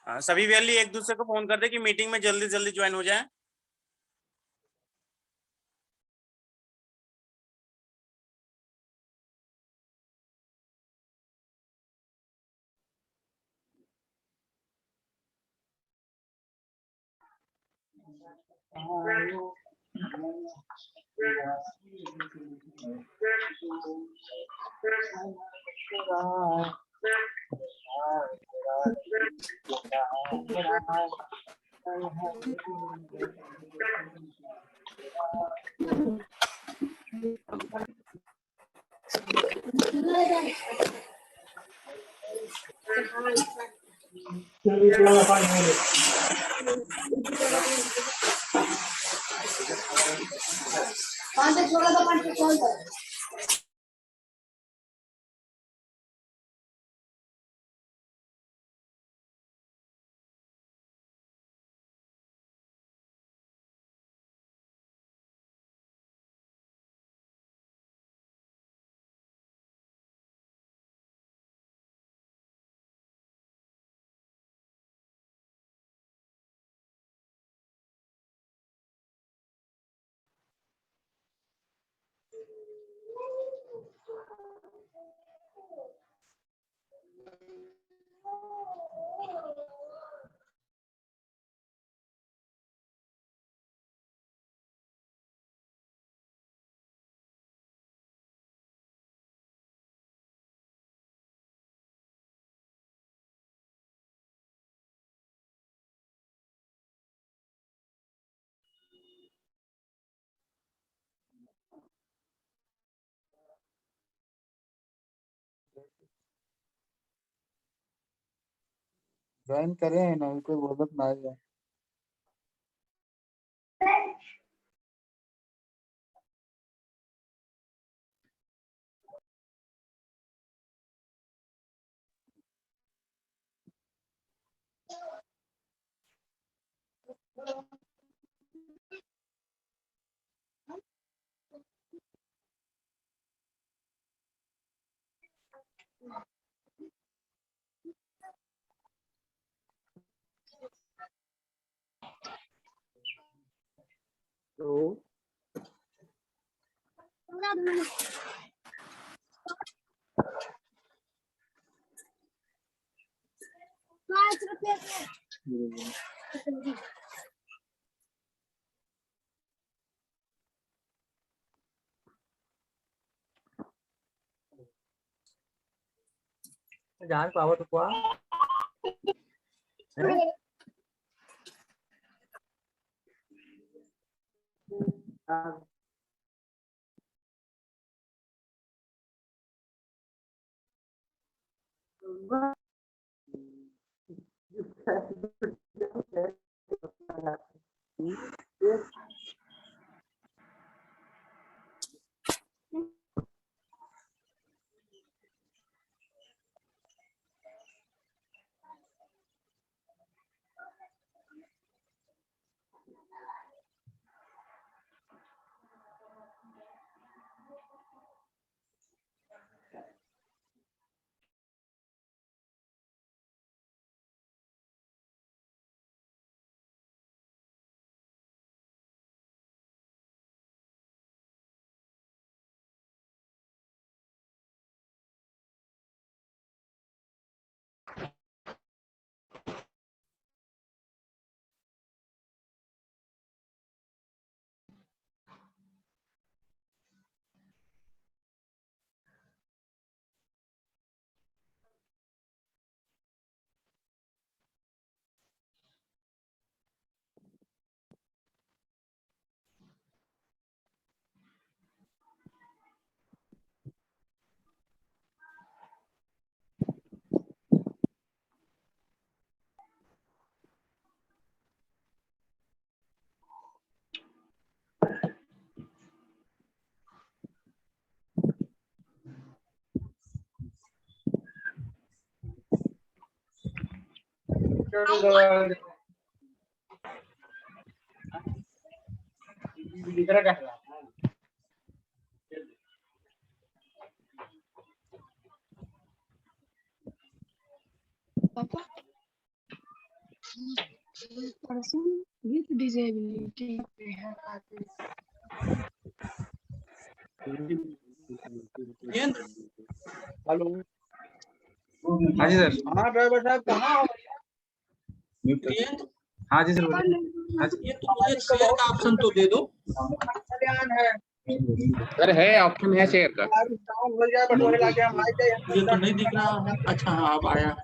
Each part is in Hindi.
सभी वैली एक दूसरे को फोन कर दे कि मीटिंग में जल्दी जल्दी ज्वाइन हो जाए। ज्वाइन करें ना, कोई बोलत ना है। तो 5 रुपए जान पावर तो क्या person with disability हेलो। हाँ जी सर। हाँ ड्राइवर साहब कहाँ हो? प्रियंक, हाँ जी सर बोलिए। हाँ जी ये तो मुझे शेयर का ऑप्शन तो दे दो। कल्याण है। सर, है ऑप्शन है शेयर का। आज शाम हो जाए बटोरे लाके हम आ जाए। ये तो नहीं दिख रहा है। अच्छा हाँ, अब आया।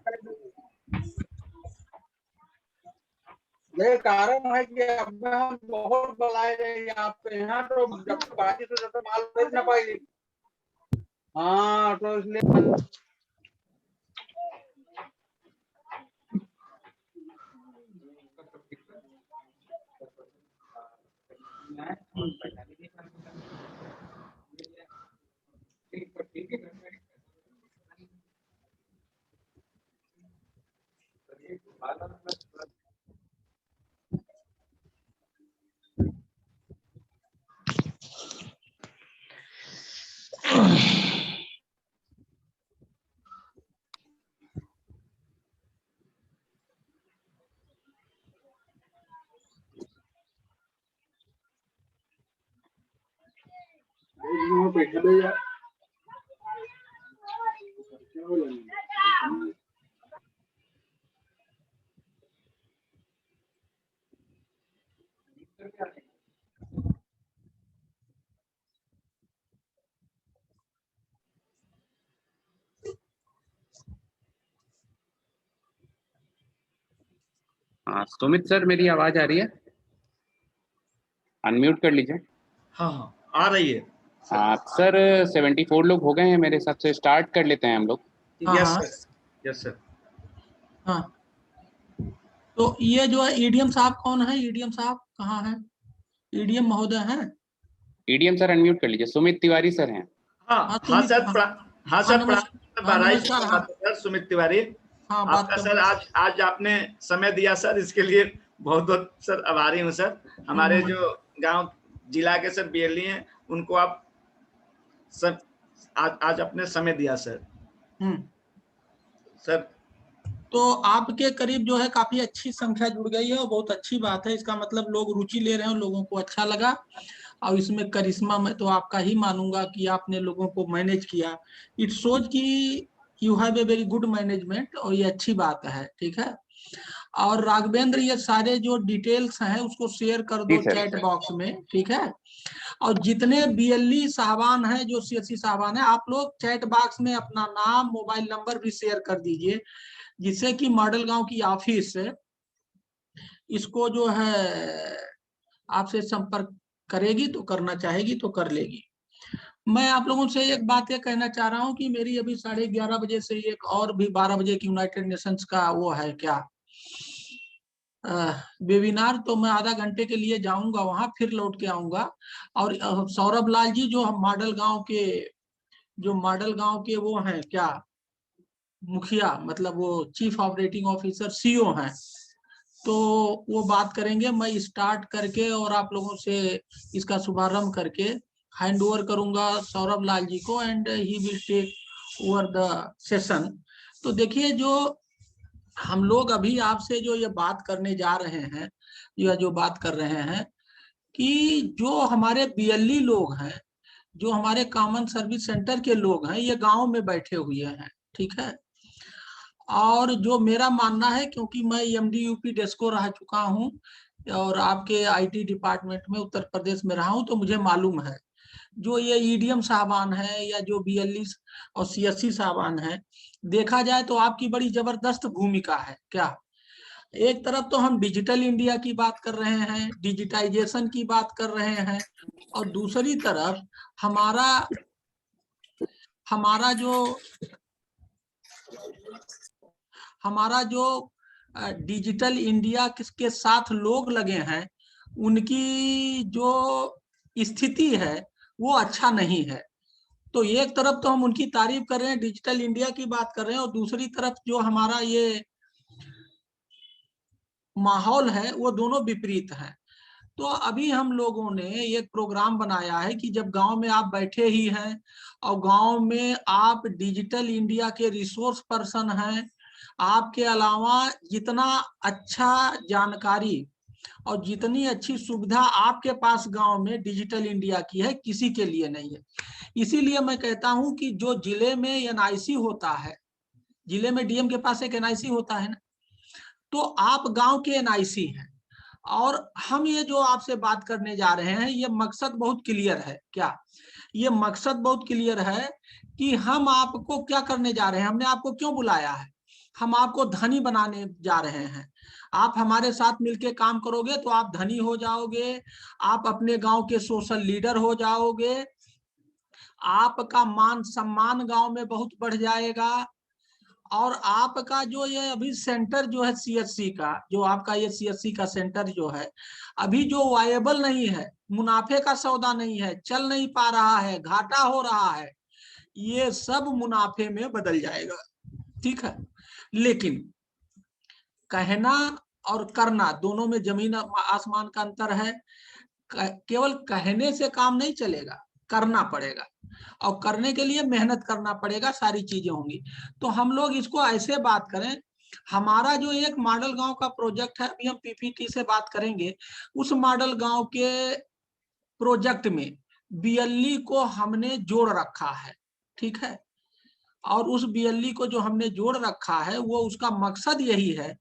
ये कारण है कि अब हम बहुत बुलाए रहे आपके यहाँ, तो जब बारिश हो तो माल बेच ना पाएगी। हाँ तो इसलिए हाँ सुमित सर, मेरी आवाज आ रही है? अनम्यूट कर लीजिए। हाँ हाँ, आ रही है। हाँ सर, 74 लोग हो गए हैं मेरे हिसाब से। स्टार्ट कर लेते हैं हम लोग। हाँ यस हाँ सर, यस सर। हाँ। तो ये जो है ईडीएम साहब कौन है? ईडीएम साहब कहाँ है? ईडीएम महोदय हैं? ईडीएम सर अनम्यूट कर लीजिए। सुमित तिवारी सर हैं। हाँ हाँ हाँ सुमित, सर, हाँ हाँ हाँ सर, नमस्कार, हाँ बाराई नमस्कार, से हाँ बात है सर, सुमित तिवारी। हाँ बात आपका कर सर आज आपने समय दिया सर, इसके लिए बहुत बहुत सर आभारी हूँ सर। हमारे जो गांव जिला के सर बीएलई हैं, उनको आप सर आज अपने समय दिया सर। सर तो आपके करीब जो है काफी अच्छी संख्या जुड़ गई है और बहुत अच्छी बात है। इसका मतलब लोग रुचि ले रहे हैं, लोगों को अच्छा लगा। और इसमें करिश्मा मैं तो आपका ही मानूंगा कि आपने लोगों को मैनेज किया। इट शोज कि you have a very good management, और ये अच्छी बात है। ठीक है। और राघवेंद्र, ये सारे जो डिटेल्स हैं उसको शेयर कर जी दो सर। चैट बॉक्स में। ठीक है। और जितने बीएलई साहबान हैं, जो सीएससी साहबान हैं, आप लोग चैट बॉक्स में अपना नाम, मोबाइल नंबर भी शेयर कर दीजिए, जिससे कि मॉडल गांव की ऑफिस इसको जो है आपसे संपर्क करेगी, तो करना चाहेगी तो कर लेगी। मैं आप लोगों से एक बात ये कहना चाह रहा हूं कि मेरी अभी 11:30 बजे से एक और भी 12 बजे की यूनाइटेड नेशंस का वो है क्या वेबिनार, तो मैं आधा घंटे के लिए जाऊंगा वहां, फिर लौट के आऊंगा। और सौरभ लाल जी जो हम मॉडल गांव के वो हैं क्या मुखिया, मतलब वो चीफ ऑपरेटिंग ऑफिसर सीओ हैं, तो वो बात करेंगे। मैं स्टार्ट करके और आप लोगों से इसका शुभारंभ करके हैंड ओवर करूंगा सौरभ लाल जी को, and he will take over the session. तो देखिए, जो हम लोग अभी आपसे जो ये बात करने जा रहे हैं, या जो बात कर रहे हैं, कि जो हमारे बीएलई लोग हैं, जो हमारे कॉमन सर्विस सेंटर के लोग हैं, ये गांव में बैठे हुए हैं। ठीक है। और जो मेरा मानना है, क्योंकि मैं एमडी यूपी डेस्को रह चुका हूं और आपके आईटी डिपार्टमेंट में उत्तर प्रदेश में रहा हूं, तो मुझे मालूम है जो ये ईडीएम साहबान है या जो बीएलई और सीएससी साहबान है, देखा जाए तो आपकी बड़ी जबरदस्त भूमिका है। क्या एक तरफ तो हम डिजिटल इंडिया की बात कर रहे हैं, डिजिटाइजेशन की बात कर रहे हैं, और दूसरी तरफ हमारा हमारा जो हमारा जो डिजिटल इंडिया किसके साथ लोग लगे हैं, उनकी जो स्थिति है वो अच्छा नहीं है। तो एक तरफ तो हम उनकी तारीफ कर रहे हैं, डिजिटल इंडिया की बात कर रहे हैं, और दूसरी तरफ जो हमारा ये माहौल है वो दोनों विपरीत है। तो अभी हम लोगों ने एक प्रोग्राम बनाया है कि जब गांव में आप बैठे ही हैं और गांव में आप डिजिटल इंडिया के रिसोर्स पर्सन हैं, आपके अलावा जितना अच्छा जानकारी और जितनी अच्छी सुविधा आपके पास गांव में डिजिटल इंडिया की है, किसी के लिए नहीं है। इसीलिए मैं कहता हूं कि जो जिले में एनआईसी होता है, जिले में डीएम के पास एक एनआईसी होता है ना, तो आप गांव के एनआईसी हैं। और हम ये जो आपसे बात करने जा रहे हैं, ये मकसद बहुत क्लियर है। क्या ये मकसद बहुत क्लियर है कि हम आपको क्या करने जा रहे हैं, हमने आपको क्यों बुलाया है? हम आपको धनी बनाने जा रहे हैं। आप हमारे साथ मिलके काम करोगे तो आप धनी हो जाओगे, आप अपने गांव के सोशल लीडर हो जाओगे, आपका मान सम्मान गांव में बहुत बढ़ जाएगा। और आपका जो ये अभी सेंटर जो है सीएचसी का, जो आपका ये सीएचसी का सेंटर जो है, अभी जो वायबल नहीं है, मुनाफे का सौदा नहीं है, चल नहीं पा रहा है, घाटा हो रहा है, ये सब मुनाफे में बदल जाएगा। ठीक है, लेकिन कहना और करना दोनों में जमीन आसमान का अंतर है। केवल कहने से काम नहीं चलेगा, करना पड़ेगा, और करने के लिए मेहनत करना पड़ेगा, सारी चीजें होंगी। तो हम लोग इसको ऐसे बात करें, हमारा जो एक मॉडल गांव का प्रोजेक्ट है, अभी हम पीपीटी से बात करेंगे, उस मॉडल गांव के प्रोजेक्ट में बीएलई को हमने जोड़ रखा है। ठीक है, और उस बीएलई को जो हमने जोड़ रखा है, वो उसका मकसद यही है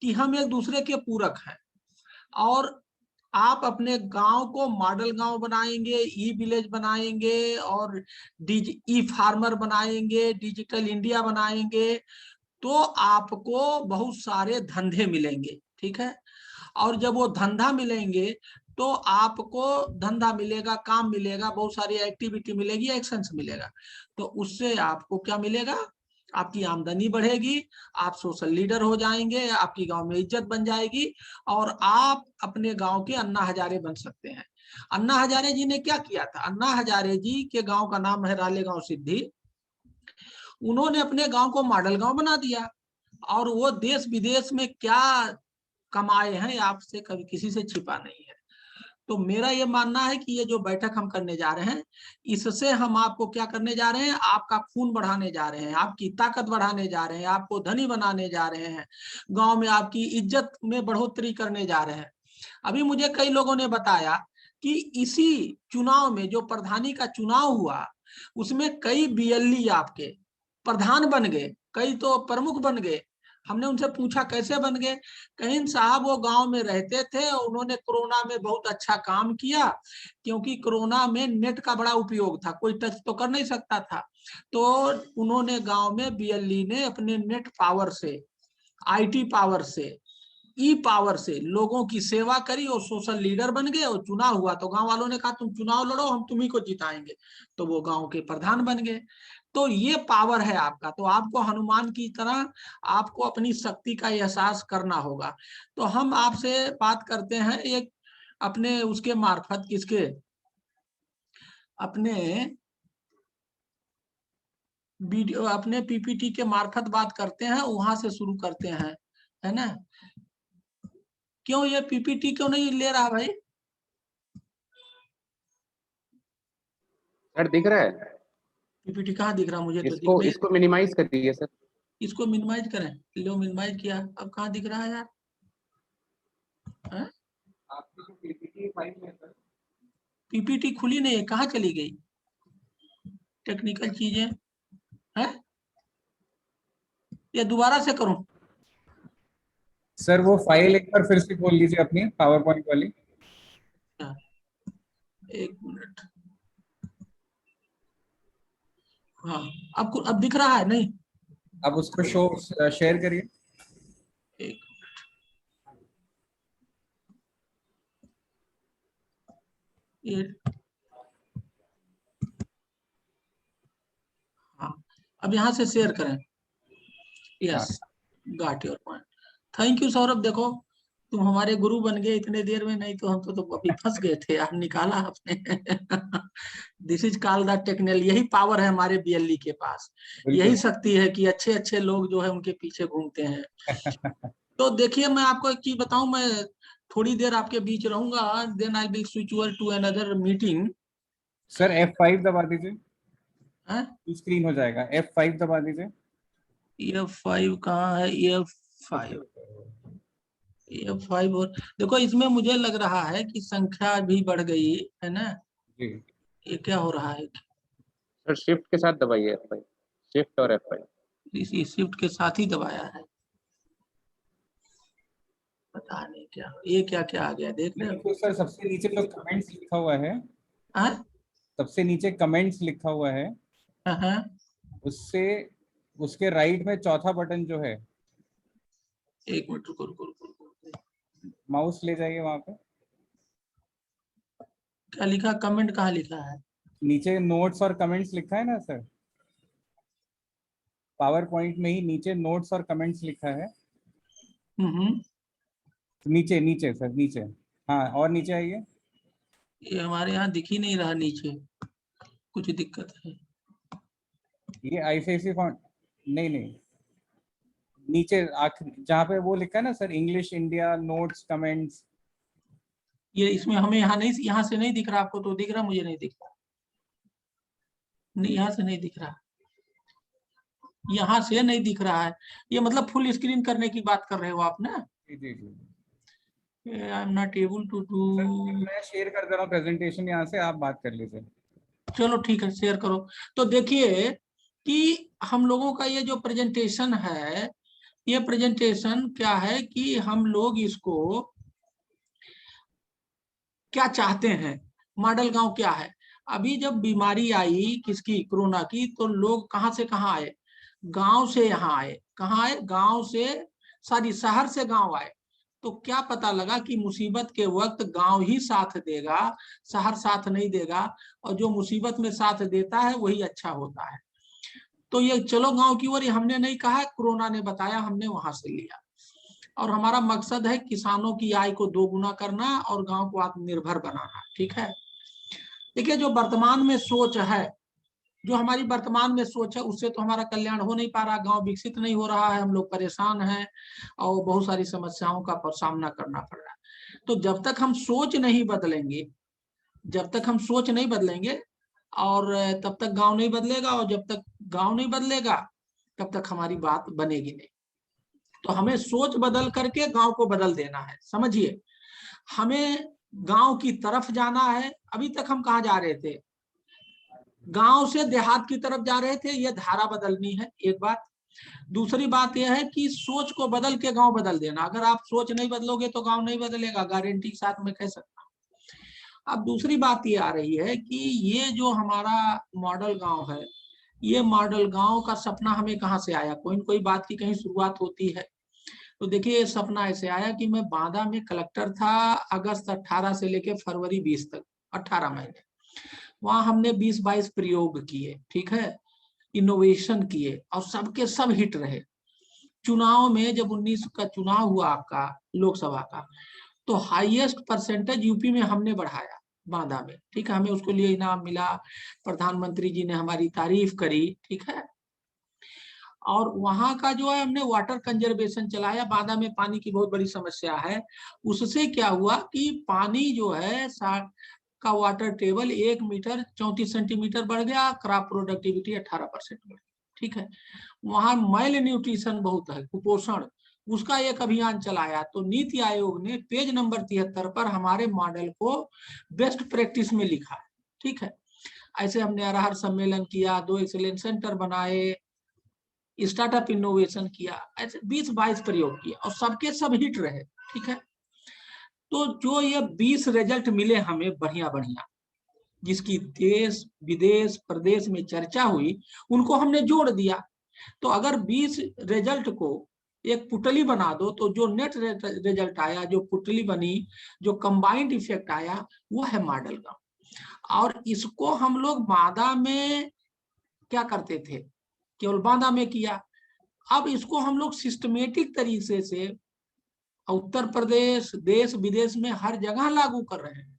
कि हम एक दूसरे के पूरक हैं। और आप अपने गांव को मॉडल गांव बनाएंगे, ई विलेज बनाएंगे, और ई फार्मर बनाएंगे, डिजिटल इंडिया बनाएंगे, तो आपको बहुत सारे धंधे मिलेंगे। ठीक है, और जब वो धंधा मिलेंगे तो आपको धंधा मिलेगा, काम मिलेगा, बहुत सारी एक्टिविटी मिलेगी, एक्शंस मिलेगा। तो उससे आपको क्या मिलेगा? आपकी आमदनी बढ़ेगी, आप सोशल लीडर हो जाएंगे, आपकी गांव में इज्जत बन जाएगी, और आप अपने गांव के अन्ना हजारे बन सकते हैं। अन्ना हजारे जी ने क्या किया था? अन्ना हजारे जी के गांव का नाम है रालेगांव सिद्धि। उन्होंने अपने गांव को मॉडल गांव बना दिया, और वो देश विदेश में क्या कमाए हैं आपसे कभी किसी से छिपा नहीं है। तो मेरा ये मानना है कि ये जो बैठक हम करने जा रहे हैं, इससे हम आपको क्या करने जा रहे हैं? आपका खून बढ़ाने जा रहे हैं, आपकी ताकत बढ़ाने जा रहे हैं, आपको धनी बनाने जा रहे हैं, गांव में आपकी इज्जत में बढ़ोतरी करने जा रहे हैं। अभी मुझे कई लोगों ने बताया कि इसी चुनाव में जो प्रधानी का चुनाव हुआ, उसमें कई बीएलई आपके प्रधान बन गए, कई तो प्रमुख बन गए। हमने उनसे पूछा कैसे बन गए? कहीं साहब वो गांव में रहते थे और उन्होंने कोरोना में बहुत अच्छा काम किया, क्योंकि कोरोना में नेट का बड़ा उपयोग था, कोई टच तो कर नहीं सकता था। तो उन्होंने गांव में बीएलई ने अपने नेट पावर से, आईटी पावर से, ई पावर से लोगों की सेवा करी, और सोशल लीडर बन गए, और चुनाव हुआ तो गांव वालों ने कहा तुम चुनाव लड़ो, हम तुम्ही को जिताएंगे। तो वो गांव के प्रधान बन गए। तो ये पावर है आपका। तो आपको हनुमान की तरह आपको अपनी शक्ति का एहसास करना होगा। तो हम आपसे बात करते हैं एक अपने उसके मार्फत, किसके? अपने वीडियो, अपने पीपीटी के मार्फत बात करते हैं, वहां से शुरू करते हैं, है ना? क्यों ये पीपीटी क्यों नहीं ले रहा भाई? सर दिख रहा है? पीपीटी कहाँ दिख रहा? मुझे तो इसको दिख इसको मिनिमाइज कर दीजिए सर। इसको मिनिमाइज करें, लो मिनिमाइज किया, अब कहाँ दिख रहा है यार? पीपीटी खुली नहीं है, कहाँ चली गई? टेक्निकल चीजें है, या दोबारा से करूं? सर वो फाइल एक बार फिर से खोल लीजिए अपनी पावर पॉइंट वाली। एक मिनट, हाँ अब दिख रहा है नहीं? अब उसको शो शेयर करिए। एक ये, हाँ अब यहाँ से शेयर करें। Yes, got your point. Thank you Saurabh. देखो तुम हमारे गुरु बन गए इतने देर में, नहीं तो हम तो अभी फंस गए थे यार, निकाला आपने। This is called the technical. यही पावर है हमारे बीएलई के पास, यही शक्ति है कि अच्छे अच्छे लोग जो है उनके पीछे घूमते हैं। तो देखिए मैं आपको एक चीज बताऊं, मैं थोड़ी देर आपके बीच रहूंगा, then I will switch over to another meeting. Sir F5 दबा दीजिए, स्क्रीन हो जाएगा। F5 दबा दीजिए। F5 कहाँ है? F5 F5 और देखो इसमें मुझे लग रहा है कि संख्या भी बढ़ गई है ना, जी ये क्या हो रहा है? सर शिफ्ट के साथ दबाइए F5, शिफ्ट और F5। इसी शिफ्ट के साथ ही दबाया है, पता नहीं क्या ये क्या क्या आ गया, देख रहे हो? तो सर सबसे नीचे जो कमेंट्स लिखा हुआ है, हाँ? सबसे नीचे कमेंट्स लिखा हुआ है, हाँ, उससे उसके राइट में चौथा बटन जो है, एक मिनट रुको रुको रुको रुको। माउस ले जाइए वहां पे, क्या लिखा, कमेंट कहाँ लिखा है? नीचे नोट्स और कमेंट्स लिखा है ना सर, पावर पॉइंट में ही नीचे नोट्स और कमेंट्स लिखा है। हम्म, नीचे नीचे सर नीचे, हाँ और नीचे आइए। ये हमारे यहाँ दिख ही नहीं रहा नीचे, कुछ दिक्कत है। ये आईसीआईसी फॉन्ट, नहीं नहीं, नीचे आखिर जहाँ पे वो लिखा है ना sir, English India notes comments. ये इसमें हमें यहाँ नहीं, यहाँ से नहीं दिख रहा, आपको तो दिख रहा, मुझे नहीं दिख रहा। नहीं, यहाँ से नहीं दिख रहा, यहाँ से नहीं दिख रहा है। ये मतलब फुल स्क्रीन करने की बात कर रहे हो आप ना? जी जी जी, I am not able to do. मैं शेयर कर दे रहा हूँ प्रेजेंटेशन, यहाँ से आप बात कर लीजिए। चलो ठीक है, शेयर करो। तो देखिए कि हम लोगों का ये जो प्रेजेंटेशन है, ये प्रेजेंटेशन क्या है कि हम लोग इसको क्या चाहते हैं, मॉडल गांव क्या है। अभी जब बीमारी आई किसकी, कोरोना की, तो लोग कहां से कहां आए, गांव से यहाँ आए। कहाँ आए? गांव से, सॉरी शहर से गांव आए। तो क्या पता लगा कि मुसीबत के वक्त गांव ही साथ देगा, शहर साथ नहीं देगा, और जो मुसीबत में साथ देता है वही अच्छा होता है। तो ये चलो गांव की ओर, हमने नहीं कहा, कोरोना ने बताया, हमने वहां से लिया। और हमारा मकसद है किसानों की आय को दोगुना करना और गांव को आत्मनिर्भर बनाना। ठीक है, देखिए जो वर्तमान में सोच है, जो हमारी वर्तमान में सोच है, उससे तो हमारा कल्याण हो नहीं पा रहा, गांव विकसित नहीं हो रहा है, हम लोग परेशान हैं और बहुत सारी समस्याओं का सामना करना पड़ रहा है। तो जब तक हम सोच नहीं बदलेंगे, जब तक हम सोच नहीं बदलेंगे, और तब तक गांव नहीं बदलेगा, और जब तक गांव नहीं बदलेगा तब तक हमारी बात बनेगी नहीं। तो हमें सोच बदल करके गांव को बदल देना है, समझिए। हमें गांव की तरफ जाना है। अभी तक हम कहाँ जा रहे थे, गांव से देहात की तरफ जा रहे थे, ये धारा बदलनी है, एक बात। दूसरी बात यह है कि सोच को बदल के गांव बदल देना। अगर आप सोच नहीं बदलोगे तो गांव नहीं बदलेगा, गारंटी के साथ मैं कह सकता हूं। अब दूसरी बात ये आ रही है कि ये जो हमारा मॉडल गांव है, ये मॉडल गांव का सपना हमें कहाँ से आया, कोई न कोई बात की कहीं शुरुआत होती है। तो देखिए ये सपना ऐसे आया कि मैं बांदा में कलेक्टर था अगस्त 18 से लेके फरवरी 20 तक, 18 महीने। वहां हमने 20-22 प्रयोग किए, ठीक है, इनोवेशन किए, और सबके सब हिट रहे। चुनाव में जब 19 का चुनाव हुआ आपका लोकसभा का, तो हाईएस्ट परसेंटेज यूपी में हमने बढ़ाया बांदा में। ठीक है, हमें उसके लिए इनाम मिला, प्रधानमंत्री जी ने हमारी तारीफ करी। ठीक है, और वहां का जो है हमने वाटर कंजर्वेशन चलाया। बांदा में पानी की बहुत बड़ी समस्या है, उससे क्या हुआ कि पानी जो है का वाटर टेबल 1 मीटर 34 सेंटीमीटर बढ़ गया, क्रॉप प्रोडक्टिविटी 18% बढ़ गई। ठीक है, वहां मैल न्यूट्रिशन बहुत है, कुपोषण, उसका एक अभियान चलाया। तो नीति आयोग ने पेज नंबर 73 पर हमारे मॉडल को बेस्ट प्रैक्टिस में लिखा है। ठीक है, ऐसे हमने अरहर सम्मेलन किया, 2 एक्सीलेंस सेंटर बनाए, स्टार्टअप इनोवेशन किया, ऐसे 20-22 प्रयोग किए, और सबके सब हिट रहे। ठीक है, तो जो ये 20 रिजल्ट मिले हमें बढ़िया बढ़िया, जिसकी देश विदेश प्रदेश में चर्चा हुई, उनको हमने जोड़ दिया। तो अगर 20 रिजल्ट को एक पुतली बना दो, तो जो नेट रिजल्ट आया, जो पुतली बनी, जो कंबाइंड इफेक्ट आया, वो है मॉडल गांव। और इसको हम लोग बांदा में क्या करते थे, केवल बांदा में किया। अब इसको हम लोग सिस्टमेटिक तरीके से उत्तर प्रदेश, देश विदेश में हर जगह लागू कर रहे हैं।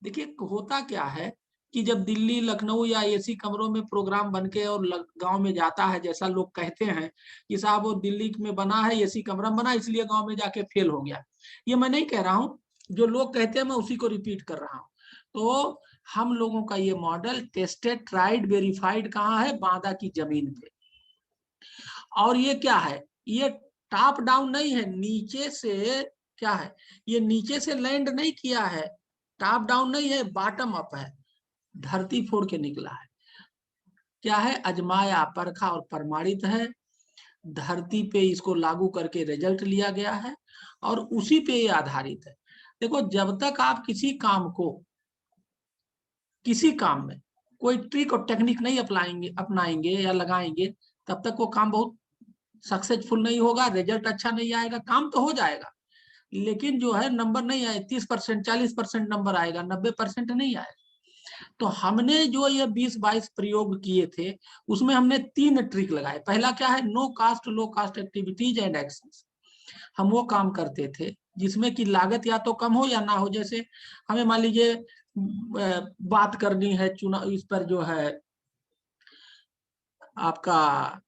देखिए होता क्या है कि जब दिल्ली, लखनऊ या एसी कमरों में प्रोग्राम बन के और गांव में जाता है, जैसा लोग कहते हैं कि साहब वो दिल्ली में बना है, एसी कमरा बना, इसलिए गांव में जाके फेल हो गया, ये मैं नहीं कह रहा हूं, जो लोग कहते हैं मैं उसी को रिपीट कर रहा हूं। तो हम लोगों का ये मॉडल टेस्टेड, ट्राइड, वेरीफाइड कहाँ है, बांदा की जमीन पे। और ये क्या है, ये टॉप डाउन नहीं है, नीचे से क्या है, ये नीचे से लैंड नहीं किया है, टॉप डाउन नहीं है, बॉटम अप है, धरती फोड़ के निकला है। क्या है, अजमाया, परखा और प्रमाणित है, धरती पे इसको लागू करके रिजल्ट लिया गया है और उसी पे ये आधारित है। देखो, जब तक आप किसी काम में कोई ट्रिक और टेक्निक नहीं अपनाएंगे या लगाएंगे, तब तक वो काम बहुत सक्सेसफुल नहीं होगा, रिजल्ट अच्छा नहीं आएगा। काम तो हो जाएगा, लेकिन जो है नंबर नहीं आए, 30% 40% नंबर आएगा, 90% नहीं आएगा। तो हमने जो ये 20-22 प्रयोग किए थे, उसमें हमने 3 ट्रिक लगाए। पहला क्या है, no cost low cost activities and actions. हम वो काम करते थे जिसमें कि लागत या तो कम हो या ना हो। जैसे हमें मान लीजिए बात करनी है चुनाव, इस पर जो है आपका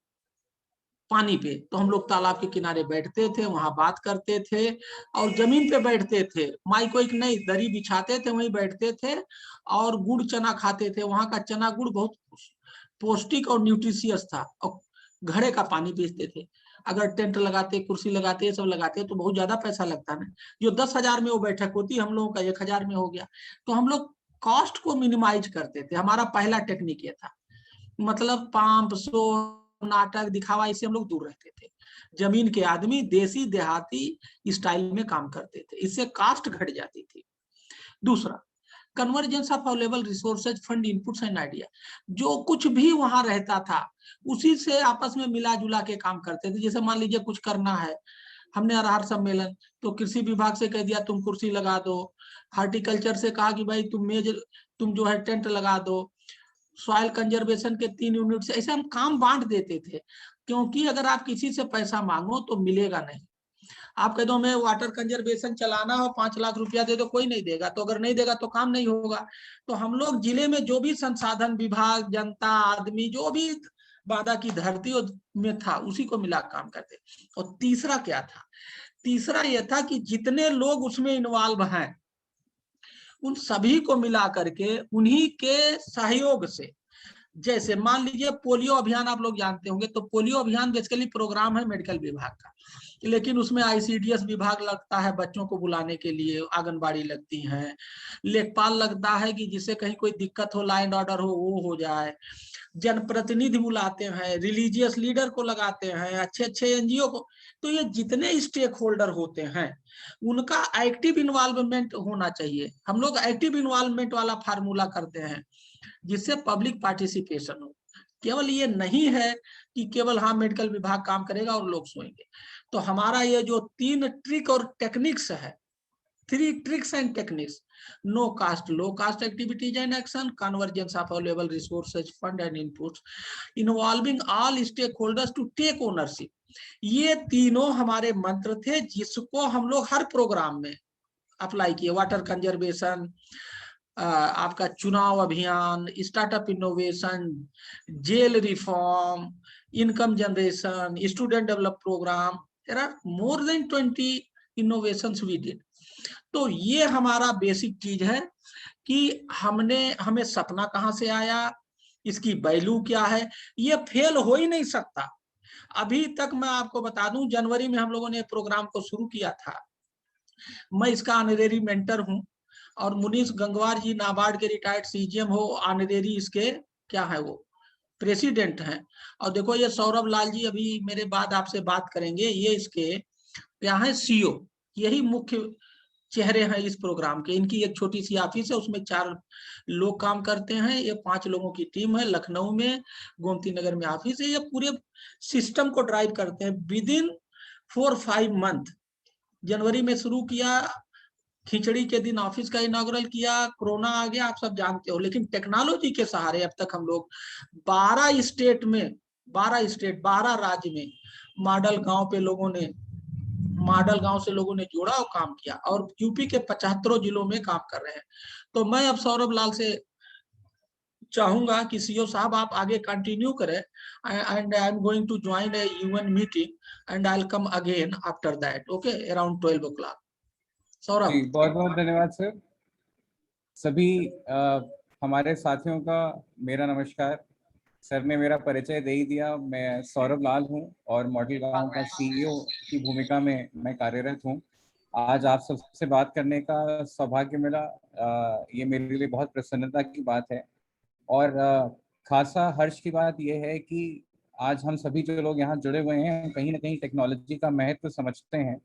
पानी पे, तो हम लोग तालाब के किनारे बैठते थे, वहां बात करते थे और जमीन पे बैठते थे, माइक वाइक नहीं, दरी बिछाते थे, वहीं बैठते थे और गुड़ चना खाते थे। वहां का चना गुड़ बहुत पौष्टिक और न्यूट्रिशियस था और घड़े का पानी पीते थे। अगर टेंट लगाते, कुर्सी लगाते, ये सब लगाते तो बहुत ज्यादा पैसा लगता ना। जो 10,000 में वो बैठक होती, हम लोगों का 1,000 में हो गया। तो हम लोग कॉस्ट को मिनिमाइज करते थे। हमारा पहला टेक्निक ये था, मतलब पाम्प शो, नाटक, दिखावा, इससे हम लोग दूर रहते थे। जमीन के आदमी देसी देहाती स्टाइल में काम करते थे, इससे कास्ट घट जाती थी। दूसरा, convergence of available resources, fund, inputs and idea. जो कुछ भी वहां रहता था उसी से आपस में मिला जुला के काम करते थे। जैसे मान लीजिए कुछ करना है, हमने आहार सम्मेलन, तो कृषि विभाग से कह दिया तुम कुर्सी लगा दो, हार्टिकल्चर से कहा कि भाई तुम जो है टेंट लगा दो, सॉइल कंजर्वेशन के 3 यूनिट से, ऐसे हम काम बांट देते थे। क्योंकि अगर आप किसी से पैसा मांगो तो मिलेगा नहीं। आप कह दो मैं वाटर कंजर्वेशन चलाना हो, 5 लाख रुपया दे दो, कोई नहीं देगा। तो अगर नहीं देगा तो काम नहीं होगा। तो हम लोग जिले में जो भी संसाधन विभाग, जनता, आदमी, जो भी बादा की धरती में था, उसी को मिला काम करते। और तीसरा क्या था, तीसरा यह था कि जितने लोग उसमें इन्वॉल्व हैं उन सभी को मिला करके उन्हीं के सहयोग से, जैसे मान लीजिए पोलियो अभियान आप लोग जानते होंगे, तो पोलियो अभियान बेसिकली प्रोग्राम है मेडिकल विभाग का, लेकिन उसमें आईसीडीएस विभाग लगता है बच्चों को बुलाने के लिए, आंगनबाड़ी लगती हैं, लेखपाल लगता है कि जिससे कहीं कोई दिक्कत हो, लॉ एंड ऑर्डर वो हो जाए, जनप्रतिनिधि बुलाते हैं, रिलीजियस लीडर को लगाते हैं, अच्छे अच्छे एनजीओ को। तो ये जितने स्टेक होल्डर होते हैं उनका एक्टिव इन्वॉल्वमेंट होना चाहिए। हम लोग एक्टिव इन्वॉल्वमेंट वाला फार्मूला करते हैं जिससे पब्लिक पार्टिसिपेशन हो। केवल ये नहीं है कि केवल हाँ मेडिकल विभाग काम करेगा और लोग सोएंगे। तो हमारा ये जो 3 ट्रिक और टेक्निक्स है, 3 tricks and techniques, no cost low cost activities and action, convergence of available resources, fund and inputs, involving all stakeholders to take ownership, ये तीनों हमारे मंत्र थे जिसको हम लोग हर प्रोग्राम में अप्लाई किए। वाटर कंजर्वेशन, आपका चुनाव अभियान, startup innovation, jail reform, income generation, student develop programme, there are more than 20 innovations we did. तो ये हमारा बेसिक चीज है कि हमें सपना कहाँ से आया, इसकी वैल्यू क्या है, ये फेल हो ही नहीं सकता। अभी तक मैं आपको बता दूं, जनवरी में हम लोगों ने प्रोग्राम को शुरू किया था। मैं इसका ऑनरेरी मेंटर हूं और मुनीश गंगवार जी नाबार्ड के रिटायर्ड सीजीएम हो, ऑनरेरी इसके क्या है वो प्रेसिडेंट हैं। और देखो ये सौरभ लाल जी अभी मेरे बाद आपसे बात करेंगे, ये इसके क्या है सीईओ, यही मुख्य चेहरे हैं इस प्रोग्राम के। इनकी एक छोटी सी ऑफिस है, उसमें 4 लोग काम करते हैं। ये 5 लोगों की टीम है, लखनऊ में गोमती नगर में ऑफिस है। ये पूरे सिस्टम को ड्राइव करते हैं। विद इन 4-5 मंथ, जनवरी में शुरू किया, खिचड़ी के दिन ऑफिस का इनॉग्रल किया, कोरोना आ गया, आप सब जानते हो, लेकिन टेक्नोलॉजी के सहारे अब तक हम लोग 12 स्टेट में, 12 राज्य में मॉडल गांव पे लोगों ने, मॉडल गांव से लोगों ने जोड़ा और काम किया, और यूपी के 75 जिलों में काम कर रहे हैं। तो मैं अब सौरभ लाल से चाहूंगा कि सीईओ साहब आप आगे कंटिन्यू करें, and I am going to join a UN meeting and I will come again after that, okay, around 12 o'clock। Saurabh ji बहुत बहुत धन्यवाद सर। सभी हमारे साथियों का मेरा नमस्कार। सर ने मेरा परिचय दे ही दिया। मैं सौरभ लाल हूं और मॉडल गांव का सीईओ की भूमिका में मैं कार्यरत हूं। आज आप सबसे बात करने का सौभाग्य मिला। ये मेरे लिए बहुत प्रसन्नता की बात है और खासा हर्ष की बात यह है कि आज हम सभी जो लोग यहाँ जुड़े हुए हैं कहीं ना कहीं टेक्नोलॉजी का महत्व समझते हैं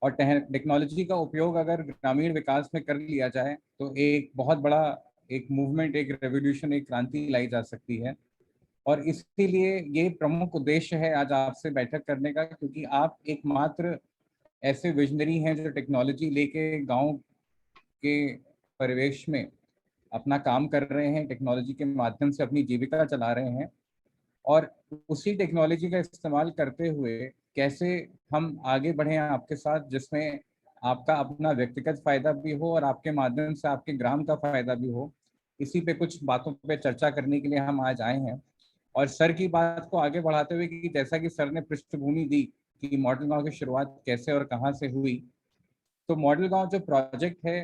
और टेक्नोलॉजी का उपयोग अगर ग्रामीण विकास में कर लिया जाए तो एक बहुत बड़ा एक मूवमेंट, एक रेवोल्यूशन, एक क्रांति लाई जा सकती है। और इसीलिए ये प्रमुख उद्देश्य है आज आपसे बैठक करने का, क्योंकि आप एकमात्र ऐसे विजनरी हैं जो टेक्नोलॉजी लेके गांव के परिवेश में अपना काम कर रहे हैं, टेक्नोलॉजी के माध्यम से अपनी जीविका चला रहे हैं और उसी टेक्नोलॉजी का इस्तेमाल करते हुए कैसे हम आगे बढ़े आपके साथ, जिसमें आपका अपना व्यक्तिगत फायदा भी हो और आपके माध्यम से आपके ग्राम का फायदा भी हो। इसी पे कुछ बातों पे चर्चा करने के लिए हम आज आए हैं। और सर की बात को आगे बढ़ाते हुए कि जैसा कि सर ने पृष्ठभूमि दी कि मॉडल गांव की शुरुआत कैसे और कहां से हुई, तो मॉडल गांव जो प्रोजेक्ट है,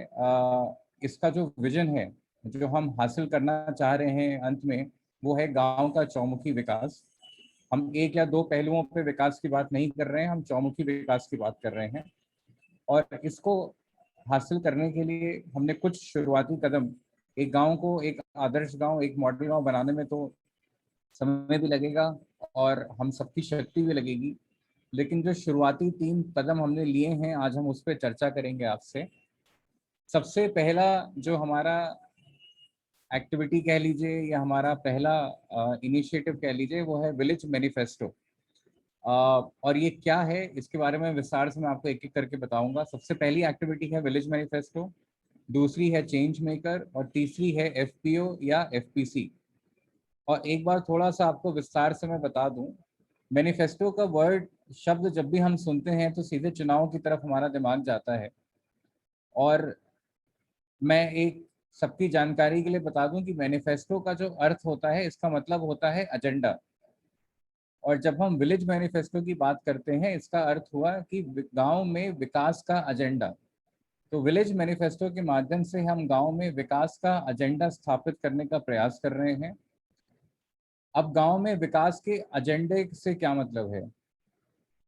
इसका जो विजन है, जो हम हासिल करना चाह रहे हैं अंत में, वो है गांव का चौमुखी विकास। हम एक या दो पहलुओं पे विकास की बात नहीं कर रहे हैं, हम चौमुखी विकास की बात कर रहे हैं। और इसको हासिल करने के लिए हमने कुछ शुरुआती कदम, एक गांव को एक आदर्श गांव, एक मॉडल गांव बनाने में तो समय भी लगेगा और हम सबकी शक्ति भी लगेगी, लेकिन जो शुरुआती 3 कदम हमने लिए हैं आज हम उस पर चर्चा करेंगे आपसे। सबसे पहला जो हमारा एक्टिविटी कह लीजिए या हमारा पहला इनिशिएटिव कह लीजिए, वो है विलेज मैनिफेस्टो। और ये क्या है इसके बारे में विस्तार से मैं आपको एक एक करके बताऊंगा। सबसे पहली एक्टिविटी है विलेज मैनिफेस्टो, दूसरी है चेंज मेकर और तीसरी है FPO या FPC। और एक बार थोड़ा सा आपको विस्तार से मैं बता दूं, मैनिफेस्टो का वर्ड शब्द जब भी हम सुनते हैं तो सीधे चुनाव की तरफ हमारा दिमाग जाता है। और मैं एक सबकी जानकारी के लिए बता दूं कि मैनिफेस्टो का जो अर्थ होता है, इसका मतलब होता है एजेंडा। और जब हम विलेज मैनिफेस्टो की बात करते हैं, इसका अर्थ हुआ कि गांव में विकास का एजेंडा। तो विलेज मैनिफेस्टो के माध्यम से हम गांव में विकास का एजेंडा स्थापित करने का प्रयास कर रहे हैं। अब गांव में विकास के एजेंडे से क्या मतलब है?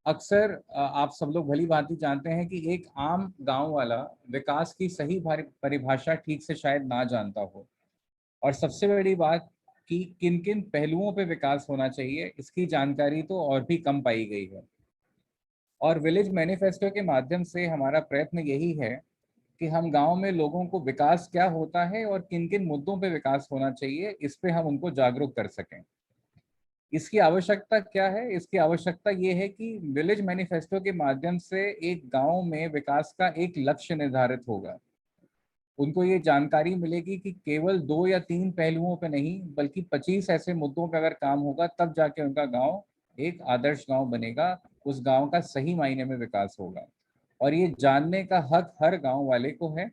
अक्सर आप सब लोग भली भांति जानते हैं कि एक आम गांव वाला विकास की सही परिभाषा ठीक से शायद ना जानता हो, और सबसे बड़ी बात कि किन किन पहलुओं पे विकास होना चाहिए, इसकी जानकारी तो और भी कम पाई गई है। और विलेज मैनिफेस्टो के माध्यम से हमारा प्रयत्न यही है कि हम गांव में लोगों को विकास क्या होता है और किन किन मुद्दों पे विकास होना चाहिए, इस पे हम उनको जागरूक कर सकें। इसकी आवश्यकता क्या है? इसकी आवश्यकता ये है कि विलेज मैनिफेस्टो के माध्यम से एक गांव में विकास का एक लक्ष्य निर्धारित होगा। उनको ये जानकारी मिलेगी कि केवल 2 या 3 पहलुओं पे नहीं बल्कि 25 ऐसे मुद्दों पे अगर काम होगा तब जाके उनका गांव एक आदर्श गांव बनेगा, उस गांव का सही मायने में विकास होगा। और ये जानने का हक हर गांव वाले को है,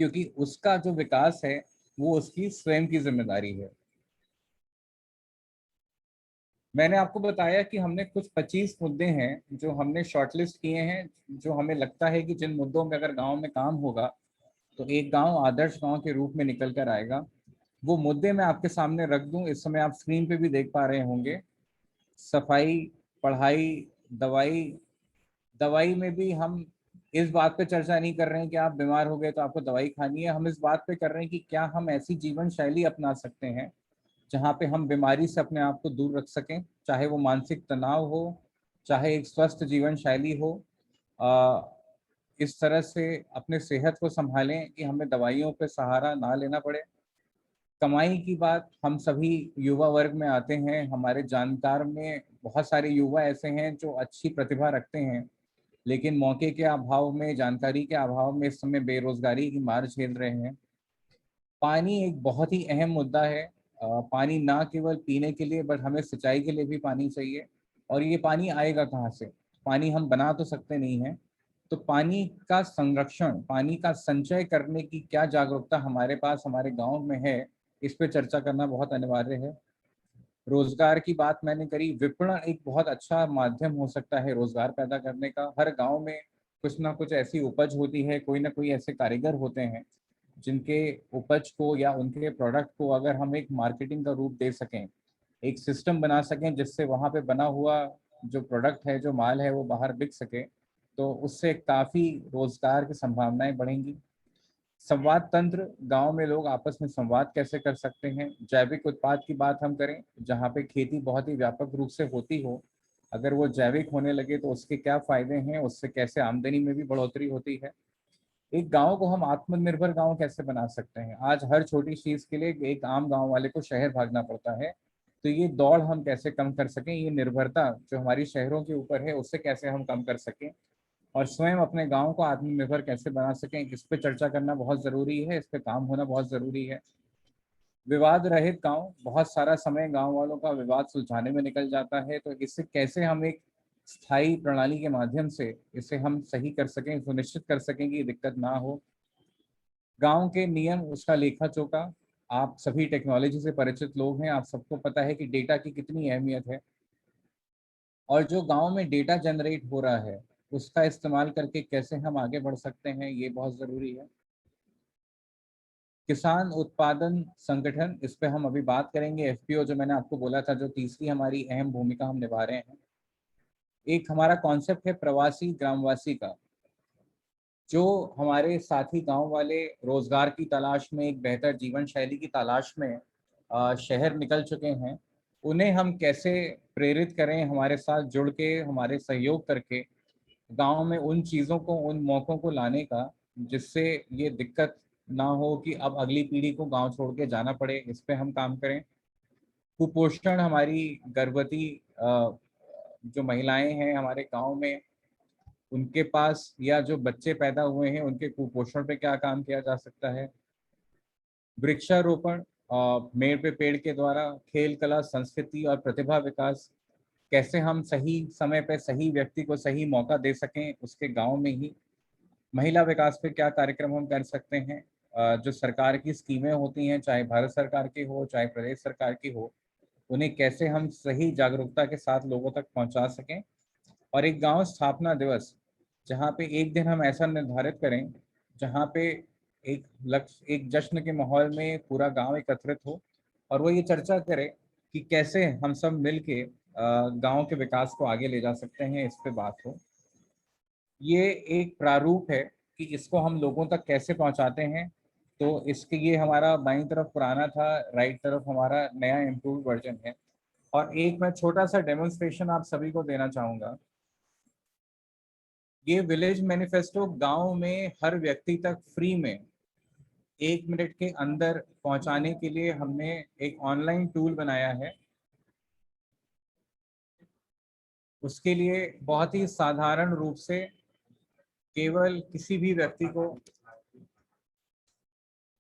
क्योंकि उसका जो विकास है वो उसकी स्वयं की जिम्मेदारी है। मैंने आपको बताया कि हमने कुछ 25 मुद्दे हैं जो हमने शॉर्टलिस्ट किए हैं, जो हमें लगता है कि जिन मुद्दों में अगर गांव में काम होगा तो एक गांव आदर्श गांव के रूप में निकल कर आएगा। वो मुद्दे मैं आपके सामने रख दूं, इस समय आप स्क्रीन पे भी देख पा रहे होंगे। सफाई, पढ़ाई, दवाई। दवाई में भी हम इस बात पे चर्चा नहीं कर रहे हैं कि आप बीमार हो गए तो आपको दवाई खानी है, हम इस बात पे कर रहे हैं कि क्या हम ऐसी जीवन शैली अपना सकते हैं जहाँ पे हम बीमारी से अपने आप को दूर रख सकें, चाहे वो मानसिक तनाव हो, चाहे एक स्वस्थ जीवन शैली हो। इस तरह से अपने सेहत को संभालें कि हमें दवाइयों पे सहारा ना लेना पड़े। कमाई की बात हम सभी युवा वर्ग में आते हैं। हमारे जानकार में बहुत सारे युवा ऐसे हैं जो अच्छी प्रतिभा रखते हैं, लेकिन मौके के अभाव में, जानकारी के अभाव में इस समय बेरोजगारी की मार झेल रहे हैं। पानी एक बहुत ही अहम मुद्दा है। पानी ना केवल पीने के लिए बट हमें सिंचाई के लिए भी पानी चाहिए। और ये पानी आएगा कहाँ से? पानी हम बना तो सकते नहीं हैं। तो पानी का संरक्षण, पानी का संचय करने की क्या जागरूकता हमारे पास हमारे गांव में है, इस पे चर्चा करना बहुत अनिवार्य है। रोजगार की बात मैंने करी। विपणन एक बहुत अच्छा माध्यम हो सकता है रोजगार पैदा करने का। हर गांव में कुछ ना कुछ ऐसी उपज होती है, कोई ना कोई ऐसे कारीगर होते हैं जिनके उपज को या उनके प्रोडक्ट को अगर हम एक मार्केटिंग का रूप दे सकें, एक सिस्टम बना सकें जिससे वहाँ पे बना हुआ जो प्रोडक्ट है, जो माल है, वो बाहर बिक सके, तो उससे काफ़ी रोजगार की संभावनाएं बढ़ेंगी। संवाद तंत्र, गांव में लोग आपस में संवाद कैसे कर सकते हैं। जैविक उत्पाद की बात हम करें, जहां पे खेती बहुत ही व्यापक रूप से होती हो, अगर वो जैविक होने लगे तो उसके क्या फायदे हैं, उससे कैसे आमदनी में भी बढ़ोतरी होती है। एक गांव को हम आत्मनिर्भर गांव कैसे बना सकते हैं। आज हर छोटी चीज के लिए एक आम गांव वाले को शहर भागना पड़ता है, तो ये दौड़ हम कैसे कम कर सकें, ये निर्भरता जो हमारी शहरों के ऊपर है उससे कैसे हम कम कर सकें और स्वयं अपने गांव को आत्मनिर्भर कैसे बना सकें, इस पे चर्चा करना बहुत ज़रूरी है, इस पे काम होना बहुत ज़रूरी है। विवाद रहित गांव, बहुत सारा समय गांव वालों का विवाद सुलझाने में निकल जाता है, तो इससे कैसे हम एक स्थायी प्रणाली के माध्यम से इसे हम सही कर सकें, सुनिश्चित कर सकें कि दिक्कत ना हो। गांव के नियम, उसका लेखा जोखा, आप सभी टेक्नोलॉजी से परिचित लोग हैं, आप सबको पता है कि डेटा की कितनी अहमियत है और जो गांव में डेटा जनरेट हो रहा है उसका इस्तेमाल करके कैसे हम आगे बढ़ सकते हैं, ये बहुत ज़रूरी है। किसान उत्पादन संगठन, इस पे हम अभी बात करेंगे। एफपीओ जो मैंने आपको बोला था, जो तीसरी हमारी अहम भूमिका हम निभा रहे हैं। एक हमारा कॉन्सेप्ट है प्रवासी ग्रामवासी का, जो हमारे साथी गांव वाले रोजगार की तलाश में, एक बेहतर जीवन शैली की तलाश में शहर निकल चुके हैं, उन्हें हम कैसे प्रेरित करें, हमारे साथ जुड़ के, हमारे सहयोग करके गांव में उन चीज़ों को, उन मौक़ों को लाने का, जिससे ये दिक्कत ना हो कि अब अगली पीढ़ी को गांव छोड़ के जाना पड़े, इस पे हम काम करें। कुपोषण, हमारी गर्भवती जो महिलाएं हैं हमारे गांव में, उनके पास या जो बच्चे पैदा हुए हैं उनके कुपोषण पे क्या काम किया जा सकता है। वृक्षारोपण, मेड़ पे पेड़ के द्वारा खेल, कला, संस्कृति और प्रतिभा विकास, कैसे हम सही समय पे सही व्यक्ति को सही मौका दे सकें उसके गांव में ही। महिला विकास पे क्या कार्यक्रम हम कर सकते हैं। जो सरकार की स्कीमें होती हैं, चाहे भारत सरकार की हो चाहे प्रदेश सरकार की हो, उन्हें कैसे हम सही जागरूकता के साथ लोगों तक पहुंचा सकें। और एक गांव स्थापना दिवस, जहां पे एक दिन हम ऐसा निर्धारित करें जहां पे एक लक्ष्य, एक जश्न के माहौल में पूरा गांव एकत्रित हो और वो ये चर्चा करे कि कैसे हम सब मिल के गांव के विकास को आगे ले जा सकते हैं, इस पे बात हो। ये एक प्रारूप है कि इसको हम लोगों तक कैसे पहुंचाते हैं। तो इसके, ये हमारा बाईं तरफ पुराना था, राइट तरफ हमारा नया इम्प्रूव वर्जन है। और एक मैं छोटा सा डेमोन्स्ट्रेशन आप सभी को देना चाहूँगा। ये विलेज मैनिफेस्टो गांव में हर व्यक्ति तक फ्री में 1 मिनट के अंदर पहुंचाने के लिए हमने एक ऑनलाइन टूल बनाया है। उसके लिए बहुत ही साधारण रूप से केवल किसी भी व्यक्ति को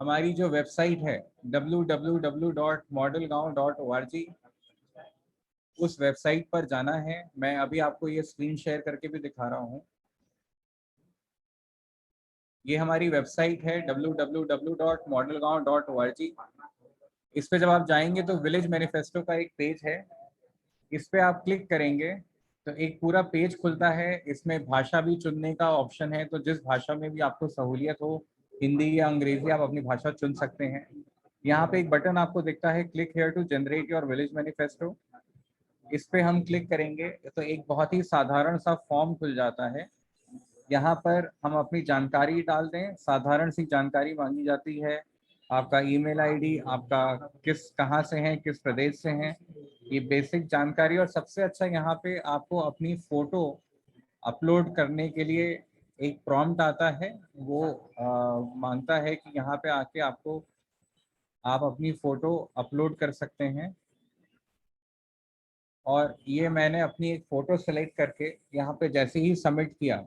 हमारी जो वेबसाइट है www.modelgaon.org, उस वेबसाइट पर जाना है। मैं अभी आपको ये स्क्रीन शेयर करके भी दिखा रहा हूँ। ये हमारी वेबसाइट है www.modelgaon.org। इस पे जब आप जाएंगे तो विलेज मैनिफेस्टो का एक पेज है, इस पे आप क्लिक करेंगे तो एक पूरा पेज खुलता है। इसमें भाषा भी चुनने का ऑप्शन है, तो जिस भाषा में भी आपको सहूलियत हो, हिंदी या अंग्रेजी, आप अपनी भाषा चुन सकते हैं। यहाँ पे एक बटन आपको दिखता है, click here to generate your village manifesto. इस पे हम क्लिक करेंगे तो एक बहुत ही साधारण सा फॉर्म खुल जाता है। यहाँ पर हम अपनी जानकारी डाल दें, साधारण सी जानकारी मांगी जाती है, आपका ईमेल आईडी, आपका कहाँ से हैं, किस प्रदेश से हैं, ये बेसिक जानकारी। और सबसे अच्छा, यहाँ पे आपको अपनी फोटो अपलोड करने के लिए एक प्रॉम्प्ट आता है, वो मांगता है कि यहाँ पे आके आप अपनी फोटो अपलोड कर सकते हैं। और ये मैंने अपनी एक फ़ोटो सेलेक्ट करके यहाँ पे जैसे ही सबमिट किया,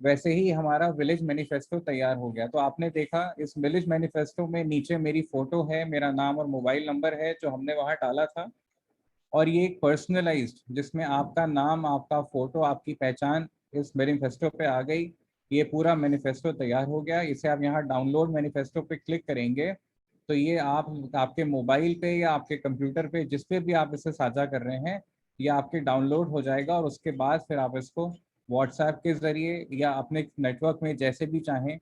वैसे ही हमारा विलेज मैनिफेस्टो तैयार हो गया। तो आपने देखा, इस विलेज मैनिफेस्टो में नीचे मेरी फ़ोटो है, मेरा नाम और मोबाइल नंबर है जो हमने वहाँ डाला था, और ये एक पर्सनलाइज्ड, जिसमें आपका नाम, आपका फ़ोटो, आपकी पहचान इस मैनिफेस्टो पे आ गई। ये पूरा मैनिफेस्टो तैयार हो गया। इसे आप यहाँ डाउनलोड मैनिफेस्टो पे क्लिक करेंगे तो ये आपके मोबाइल पे या आपके कंप्यूटर पे, जिस पे भी आप इसे साझा कर रहे हैं, ये आपके डाउनलोड हो जाएगा। और उसके बाद फिर आप इसको व्हाट्सएप के ज़रिए या अपने नेटवर्क में जैसे भी चाहें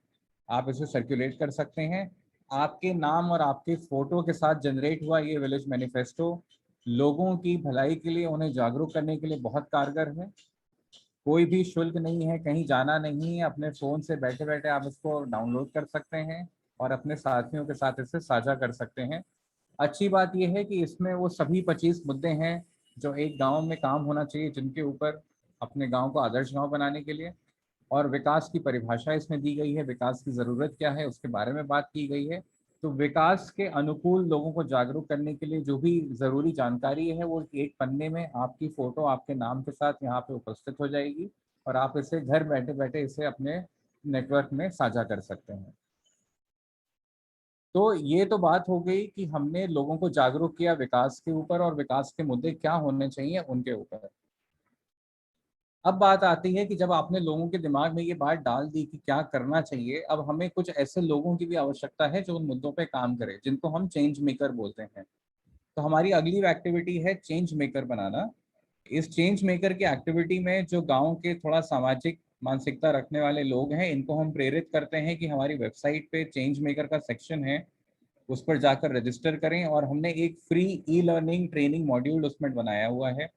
आप इसे सर्कुलेट कर सकते हैं। आपके नाम और आपके फ़ोटो के साथ जनरेट हुआ ये विलेज मैनिफेस्टो लोगों की भलाई के लिए, उन्हें जागरूक करने के लिए बहुत कारगर है। कोई भी शुल्क नहीं है, कहीं जाना नहीं है, अपने फ़ोन से बैठे बैठे आप इसको डाउनलोड कर सकते हैं और अपने साथियों के साथ इसे साझा कर सकते हैं। अच्छी बात यह है कि इसमें वो सभी 25 मुद्दे हैं जो एक गांव में काम होना चाहिए, जिनके ऊपर अपने गांव को आदर्श गांव बनाने के लिए, और विकास की परिभाषा इसमें दी गई है, विकास की ज़रूरत क्या है उसके बारे में बात की गई है। तो विकास के अनुकूल लोगों को जागरूक करने के लिए जो भी ज़रूरी जानकारी है वो एक पन्ने में आपकी फ़ोटो आपके नाम के साथ यहाँ पे उपस्थित हो जाएगी और आप इसे घर बैठे बैठे इसे अपने नेटवर्क में साझा कर सकते हैं। तो ये तो बात हो गई कि हमने लोगों को जागरूक किया विकास के ऊपर और विकास के मुद्दे क्या होने चाहिए उनके ऊपर। अब बात आती है कि जब आपने लोगों के दिमाग में ये बात डाल दी कि क्या करना चाहिए, अब हमें कुछ ऐसे लोगों की भी आवश्यकता है जो उन मुद्दों पे काम करें, जिनको हम चेंज मेकर बोलते हैं। तो हमारी अगली एक्टिविटी है चेंज मेकर बनाना। इस चेंज मेकर की एक्टिविटी में जो गांव के थोड़ा सामाजिक मानसिकता रखने वाले लोग हैं, इनको हम प्रेरित करते हैं कि हमारी वेबसाइट पे चेंज मेकर का सेक्शन है, उस पर जाकर रजिस्टर करें। और हमने एक free e learning training module उसमें बनाया हुआ है,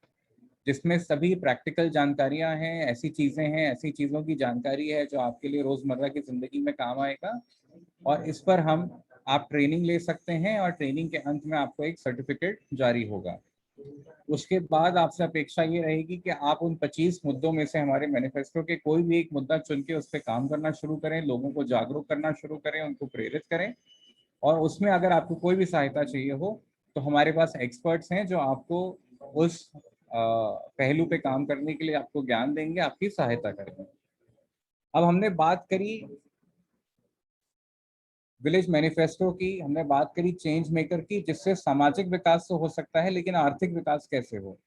जिसमें सभी प्रैक्टिकल जानकारियां हैं, ऐसी चीज़ें हैं, ऐसी चीज़ों की जानकारी है जो आपके लिए रोज़मर्रा की ज़िंदगी में काम आएगा। और इस पर आप ट्रेनिंग ले सकते हैं और ट्रेनिंग के अंत में आपको एक सर्टिफिकेट जारी होगा। उसके बाद आपसे अपेक्षा ये रहेगी कि आप उन 25 मुद्दों में से हमारे मैनिफेस्टो के कोई भी एक मुद्दा चुन के उस पर काम करना शुरू करें, लोगों को जागरूक करना शुरू करें, उनको प्रेरित करें। और उसमें अगर आपको कोई भी सहायता चाहिए हो तो हमारे पास एक्सपर्ट्स हैं जो आपको उस पहलू पे काम करने के लिए आपको ज्ञान देंगे, आपकी सहायता करेंगे। अब हमने बात करी विलेज मैनिफेस्टो की, हमने बात करी चेंज मेकर की, जिससे सामाजिक विकास तो हो सकता है, लेकिन आर्थिक विकास कैसे हो?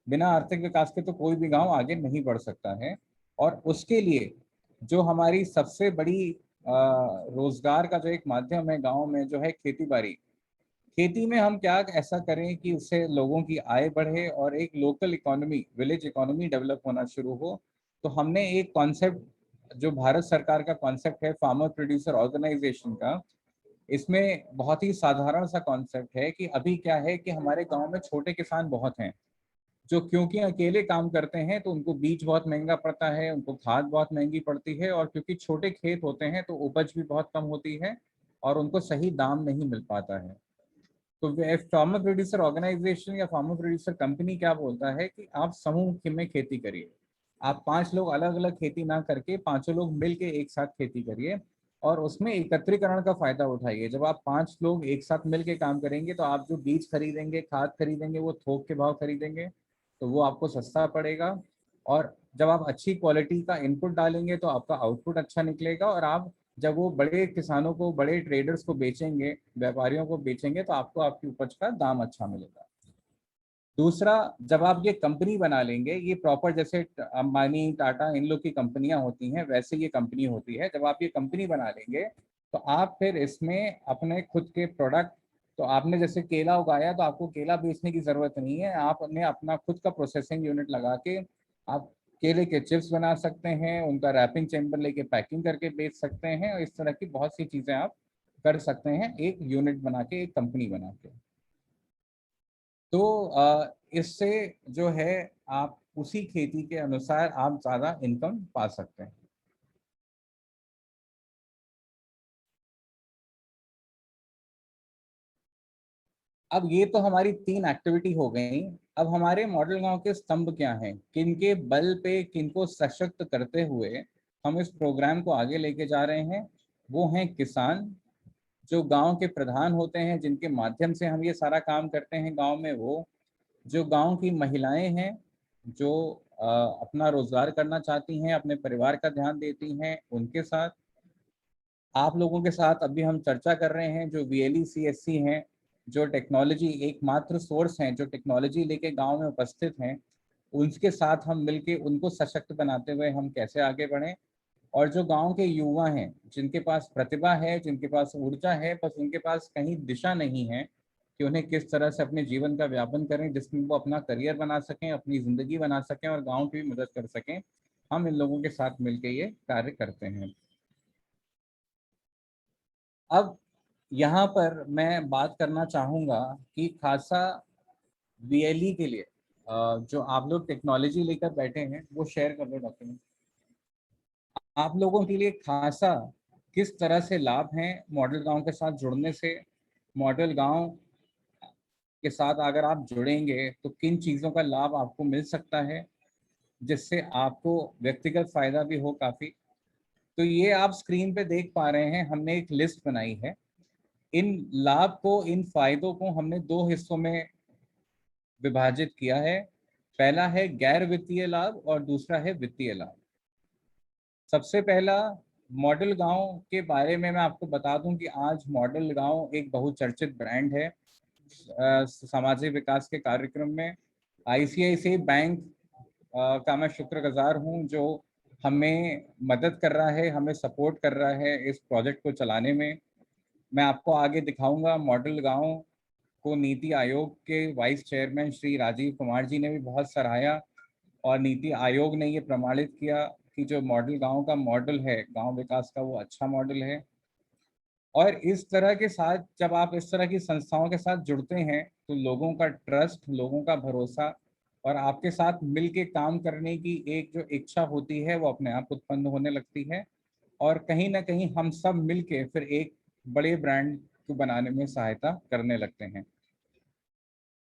बिना आर्थिक विकास के तो कोई भी गांव आगे नहीं बढ़ सकता है। और उसके लिए जो हमारी सबसे बड़ी रोजगार का जो एक माध्यम है गांव में, जो है खेती बाड़ी। खेती में हम क्या ऐसा करें कि उससे लोगों की आय बढ़े और एक local economy, village economy develop होना शुरू हो। तो हमने एक कॉन्सेप्ट, जो भारत सरकार का कॉन्सेप्ट है फार्मर प्रोड्यूसर ऑर्गेनाइजेशन का, इसमें बहुत ही साधारण सा कॉन्सेप्ट है कि अभी क्या है कि हमारे गांव में छोटे किसान बहुत हैं, जो क्योंकि अकेले काम करते हैं तो उनको बीज बहुत महंगा पड़ता है, उनको खाद बहुत महंगी पड़ती है, और क्योंकि छोटे खेत होते हैं तो उपज भी बहुत कम होती है और उनको सही दाम नहीं मिल पाता है। तो फार्मर प्रोड्यूसर ऑर्गेनाइजेशन या फार्मर प्रोड्यूसर कंपनी क्या बोलता है कि आप समूह में खेती करिए। आप 5 लोग अलग अलग खेती ना करके 5 लोग मिल के एक साथ खेती करिए और उसमें एकत्रीकरण का फायदा उठाइए। जब आप 5 लोग एक साथ मिल के काम करेंगे तो आप जो बीज खरीदेंगे, खाद खरीदेंगे, वो थोक के भाव खरीदेंगे, तो वो आपको सस्ता पड़ेगा। और जब आप अच्छी क्वालिटी का इनपुट डालेंगे तो आपका आउटपुट अच्छा निकलेगा। और आप जब वो बड़े किसानों को, बड़े ट्रेडर्स को बेचेंगे, व्यापारियों को बेचेंगे, तो आपको आपकी उपज का दाम अच्छा मिलेगा। दूसरा, जब आप ये कंपनी बना लेंगे, ये प्रॉपर जैसे अंबानी, टाटा, इन लोग की कंपनियां होती हैं, वैसे ये कंपनी होती है। जब आप ये कंपनी बना लेंगे तो आप फिर इसमें अपने खुद के प्रोडक्ट, तो आपने जैसे केला उगाया तो आपको केला बेचने की जरूरत नहीं है, आपने अपना खुद का प्रोसेसिंग यूनिट लगा के आप केले के चिप्स बना सकते हैं, उनका रैपिंग चेम्बर लेके पैकिंग करके बेच सकते हैं, और इस तरह की बहुत सी चीजें आप कर सकते हैं एक यूनिट बना के, एक कंपनी बना के। तो इससे जो है आप उसी खेती के अनुसार आप ज़्यादा इनकम पा सकते हैं। अब ये तो हमारी 3 एक्टिविटी हो गई। अब हमारे मॉडल गांव के स्तंभ क्या हैं, किनके बल पे, किनको सशक्त करते हुए हम इस प्रोग्राम को आगे लेके जा रहे हैं? वो हैं किसान, जो गांव के प्रधान होते हैं, जिनके माध्यम से हम ये सारा काम करते हैं गांव में, वो जो गांव की महिलाएं हैं, जो अपना रोजगार करना चाहती हैं, अपने परिवार का ध्यान देती हैं, उनके साथ आप लोगों के साथ अभी हम चर्चा कर रहे हैं, जो VLE CSC हैं, जो टेक्नोलॉजी एकमात्र सोर्स हैं, जो टेक्नोलॉजी लेके गांव में उपस्थित हैं, उनके साथ हम मिलके उनको सशक्त बनाते हुए हम कैसे आगे बढ़ें। और जो गांव के युवा हैं, जिनके पास प्रतिभा है, जिनके पास ऊर्जा है, बस उनके पास कहीं दिशा नहीं है कि उन्हें किस तरह से अपने जीवन का व्यापन करें, जिसमें वो अपना करियर बना सकें, अपनी ज़िंदगी बना सकें और गांव की भी मदद कर सकें, हम इन लोगों के साथ मिलकर ये कार्य करते हैं। अब यहाँ पर मैं बात करना चाहूँगा कि खासा VLE के लिए जो आप लोग टेक्नोलॉजी लेकर बैठे हैं वो शेयर कर दो डॉक्यूमेंट। आप लोगों के लिए खासा किस तरह से लाभ हैं मॉडल गांव के साथ जुड़ने से, मॉडल गांव के साथ अगर आप जुड़ेंगे तो किन चीज़ों का लाभ आपको मिल सकता है जिससे आपको व्यक्तिगत फायदा भी हो काफ़ी। तो ये आप स्क्रीन पे देख पा रहे हैं, हमने एक लिस्ट बनाई है। इन लाभ को, इन फायदों को हमने 2 हिस्सों में विभाजित किया है। पहला है गैर वित्तीय लाभ और दूसरा है वित्तीय लाभ। सबसे पहला मॉडल गांव के बारे में मैं आपको बता दूं कि आज मॉडल गांव एक बहुचर्चित ब्रांड है सामाजिक विकास के कार्यक्रम में। आईसीआईसीआई बैंक का मैं शुक्रगुजार हूं जो हमें मदद कर रहा है, हमें सपोर्ट कर रहा है इस प्रोजेक्ट को चलाने में। मैं आपको आगे दिखाऊंगा मॉडल गांव को नीति आयोग के वाइस चेयरमैन श्री राजीव कुमार जी ने भी बहुत सराहाया और नीति आयोग ने ये प्रमाणित किया कि जो मॉडल गांव का मॉडल है गांव विकास का वो अच्छा मॉडल है। और इस तरह के साथ जब आप इस तरह की संस्थाओं के साथ जुड़ते हैं तो लोगों का ट्रस्ट, लोगों का भरोसा और आपके साथ मिल के काम करने की एक जो इच्छा होती है वो अपने आप उत्पन्न होने लगती है और कहीं ना कहीं हम सब मिल के फिर एक बड़े ब्रांड को बनाने में सहायता करने लगते हैं।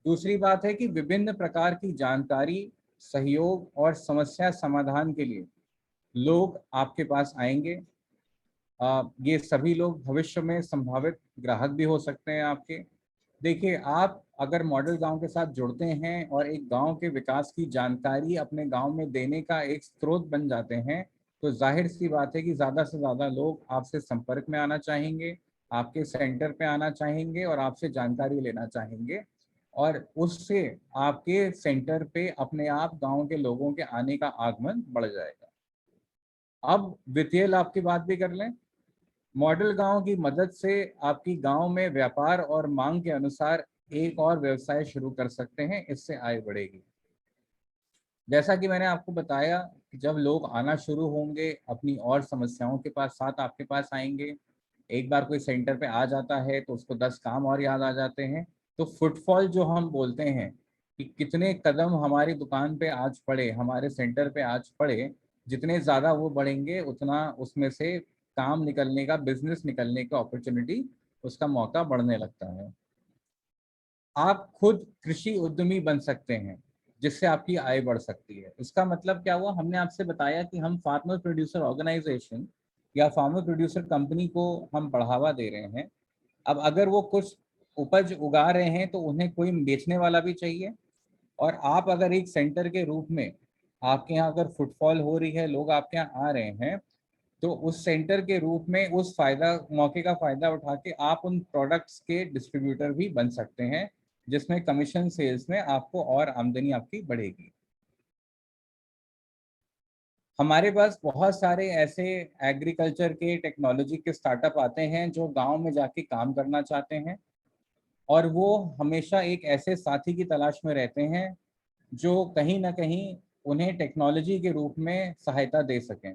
दूसरी बात है कि विभिन्न प्रकार की जानकारी, सहयोग और समस्या समाधान के लिए लोग आपके पास आएंगे। ये सभी लोग भविष्य में संभावित ग्राहक भी हो सकते हैं आपके। देखिए, आप अगर मॉडल गांव के साथ जुड़ते हैं और एक गांव के विकास की जानकारी अपने गांव में देने का एक स्रोत बन जाते हैं तो जाहिर सी बात है कि ज़्यादा से ज़्यादा लोग आपसे संपर्क में आना चाहेंगे, आपके सेंटर पे आना चाहेंगे और आपसे जानकारी लेना चाहेंगे और उससे आपके सेंटर पे अपने आप गांव के लोगों के आने का आगमन बढ़ जाएगा। अब वित्तीय लाभ की बात भी कर लें। मॉडल गांव की मदद से आपकी गांव में व्यापार और मांग के अनुसार एक और व्यवसाय शुरू कर सकते हैं, इससे आय बढ़ेगी। जैसा कि मैंने आपको बताया कि जब लोग आना शुरू होंगे अपनी और समस्याओं के पास साथ आपके पास आएंगे, एक बार कोई सेंटर पे आ जाता है तो उसको 10 काम और याद आ जाते हैं। तो फुटफॉल जो हम बोलते हैं कि कितने कदम हमारी दुकान पे आज पड़े, हमारे सेंटर पे आज पड़े, जितने ज़्यादा वो बढ़ेंगे उतना उसमें से काम निकलने का, बिजनेस निकलने का अपॉर्चुनिटी, उसका मौका बढ़ने लगता है। आप खुद कृषि उद्यमी बन सकते हैं जिससे आपकी आय बढ़ सकती है। इसका मतलब क्या हुआ, हमने आपसे बताया कि हम फार्मर प्रोड्यूसर ऑर्गेनाइजेशन या फार्मर प्रोड्यूसर कंपनी को हम बढ़ावा दे रहे हैं। अब अगर वो कुछ उपज उगा रहे हैं तो उन्हें कोई बेचने वाला भी चाहिए और आप अगर एक सेंटर के रूप में आपके यहाँ अगर फुटफॉल हो रही है, लोग आपके यहाँ आ रहे हैं, तो उस सेंटर के रूप में उस मौके का फायदा उठा के आप उन प्रोडक्ट्स के डिस्ट्रीब्यूटर भी बन सकते हैं जिसमें कमीशन सेल्स में आपको और आमदनी आपकी बढ़ेगी। हमारे पास बहुत सारे ऐसे एग्रीकल्चर के टेक्नोलॉजी के स्टार्टअप आते हैं जो गांव में जाके काम करना चाहते हैं और वो हमेशा एक ऐसे साथी की तलाश में रहते हैं जो कहीं ना कहीं उन्हें टेक्नोलॉजी के रूप में सहायता दे सकें।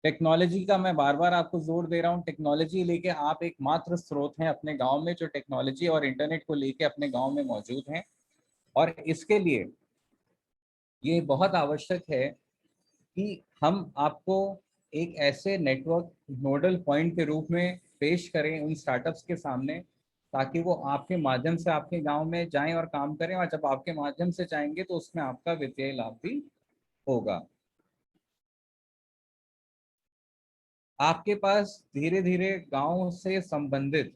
टेक्नोलॉजी का मैं बार बार आपको जोर दे रहा हूँ, टेक्नोलॉजी लेके आप एकमात्र स्रोत हैं अपने गांव में जो टेक्नोलॉजी और इंटरनेट को लेके अपने गांव में मौजूद हैं और इसके लिए ये बहुत आवश्यक है कि हम आपको एक ऐसे नेटवर्क नोडल पॉइंट के रूप में पेश करें उन स्टार्टअप्स के सामने ताकि वो आपके माध्यम से आपके गांव में जाएं और काम करें और जब आपके माध्यम से जाएंगे तो उसमें आपका वित्तीय लाभ भी होगा। आपके पास धीरे धीरे गांव से संबंधित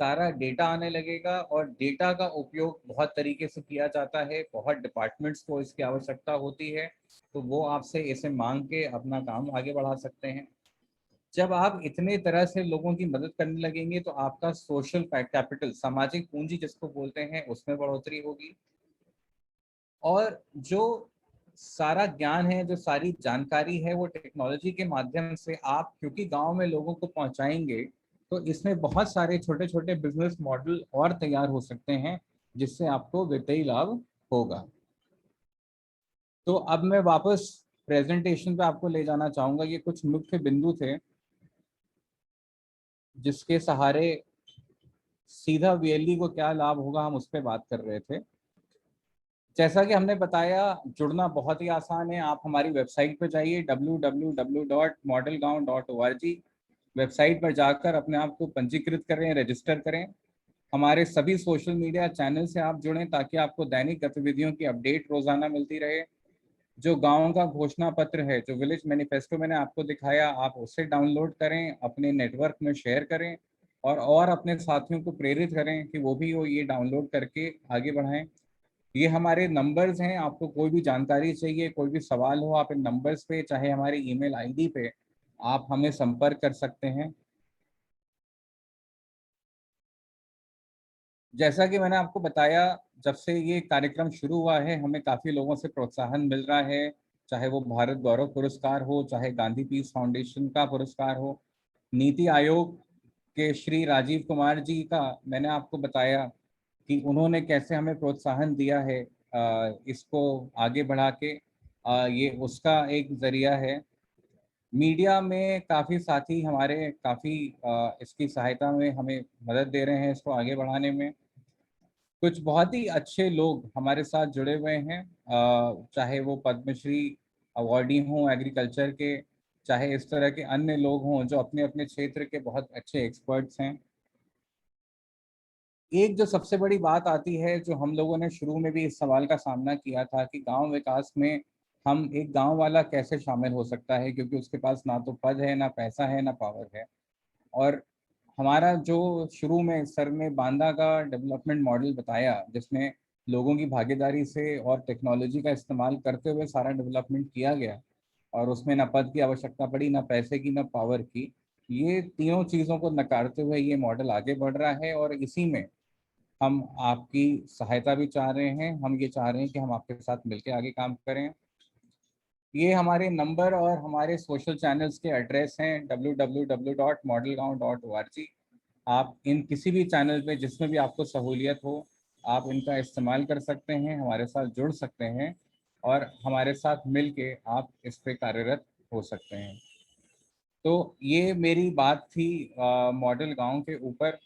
सारा डेटा आने लगेगा और डेटा का उपयोग बहुत तरीके से किया जाता है, बहुत डिपार्टमेंट्स को इसकी आवश्यकता होती है, तो वो आपसे इसे मांग के अपना काम आगे बढ़ा सकते हैं। जब आप इतने तरह से लोगों की मदद करने लगेंगे तो आपका सोशल कैपिटल, सामाजिक पूंजी जिसको बोलते हैं, उसमें बढ़ोतरी होगी और जो सारा ज्ञान है, जो सारी जानकारी है, वो टेक्नोलॉजी के माध्यम से आप क्योंकि गांव में लोगों को पहुंचाएंगे तो इसमें बहुत सारे छोटे छोटे बिजनेस मॉडल और तैयार हो सकते हैं जिससे आपको वित्तीय लाभ होगा। तो अब मैं वापस प्रेजेंटेशन पे आपको ले जाना चाहूँगा। ये कुछ मुख्य बिंदु थे जिसके सहारे सीधा वीएलई को क्या लाभ होगा हम उस पर बात कर रहे थे। जैसा कि हमने बताया, जुड़ना बहुत ही आसान है। आप हमारी वेबसाइट पर जाइए www.modelgaon.org। वेबसाइट पर जाकर अपने आप को पंजीकृत करें, रजिस्टर करें। हमारे सभी सोशल मीडिया चैनल से आप जुड़ें ताकि आपको दैनिक गतिविधियों की अपडेट रोजाना मिलती रहे। जो गांव का घोषणा पत्र है, जो विलेज मैनिफेस्टो मैंने आपको दिखाया, आप उसे डाउनलोड करें, अपने नेटवर्क में शेयर करें और अपने साथियों को प्रेरित करें कि वो भी ये डाउनलोड करके आगे बढ़ाएं। ये हमारे नंबर्स हैं। आपको कोई भी जानकारी चाहिए, कोई भी सवाल हो, आप इन नंबर्स पे, चाहे हमारी ईमेल आईडी पे आप हमें संपर्क कर सकते हैं। जैसा कि मैंने आपको बताया, जब से ये कार्यक्रम शुरू हुआ है हमें काफ़ी लोगों से प्रोत्साहन मिल रहा है, चाहे वो भारत गौरव पुरस्कार हो, चाहे गांधी पीस फाउंडेशन का पुरस्कार हो, नीति आयोग के श्री राजीव कुमार जी का मैंने आपको बताया कि उन्होंने कैसे हमें प्रोत्साहन दिया है इसको आगे बढ़ा के, ये उसका एक जरिया है। मीडिया में काफ़ी साथी हमारे काफ़ी इसकी सहायता में हमें मदद दे रहे हैं इसको आगे बढ़ाने में। कुछ बहुत ही अच्छे लोग हमारे साथ जुड़े हुए हैं, चाहे वो पद्मश्री अवार्डी हों एग्रीकल्चर के, चाहे इस तरह के अन्य लोग हों जो अपने अपने क्षेत्र के बहुत अच्छे एक्सपर्ट्स हैं। एक जो सबसे बड़ी बात आती है, जो हम लोगों ने शुरू में भी इस सवाल का सामना किया था कि गांव विकास में हम एक गांव वाला कैसे शामिल हो सकता है, क्योंकि उसके पास ना तो पद है, ना पैसा है, ना पावर है। और हमारा जो शुरू में सर ने बांदा का डेवलपमेंट मॉडल बताया, जिसमें लोगों की भागीदारी से और टेक्नोलॉजी का इस्तेमाल करते हुए सारा डेवलपमेंट किया गया, और उसमें ना पद की आवश्यकता पड़ी, ना पैसे की, ना पावर की। ये तीनों चीज़ों को नकारते हुए ये मॉडल आगे बढ़ रहा है, और इसी में हम आपकी सहायता भी चाह रहे हैं। हम ये चाह रहे हैं कि हम आपके साथ मिलकर आगे काम करें। ये हमारे नंबर और हमारे सोशल चैनल्स के एड्रेस हैं www.modelgaon.org। आप इन किसी भी चैनल पे जिसमें भी आपको सहूलियत हो, आप इनका इस्तेमाल कर सकते हैं, हमारे साथ जुड़ सकते हैं और हमारे साथ मिल के आप इस पे कार्यरत हो सकते हैं। तो ये मेरी बात थी मॉडल गांव के ऊपर।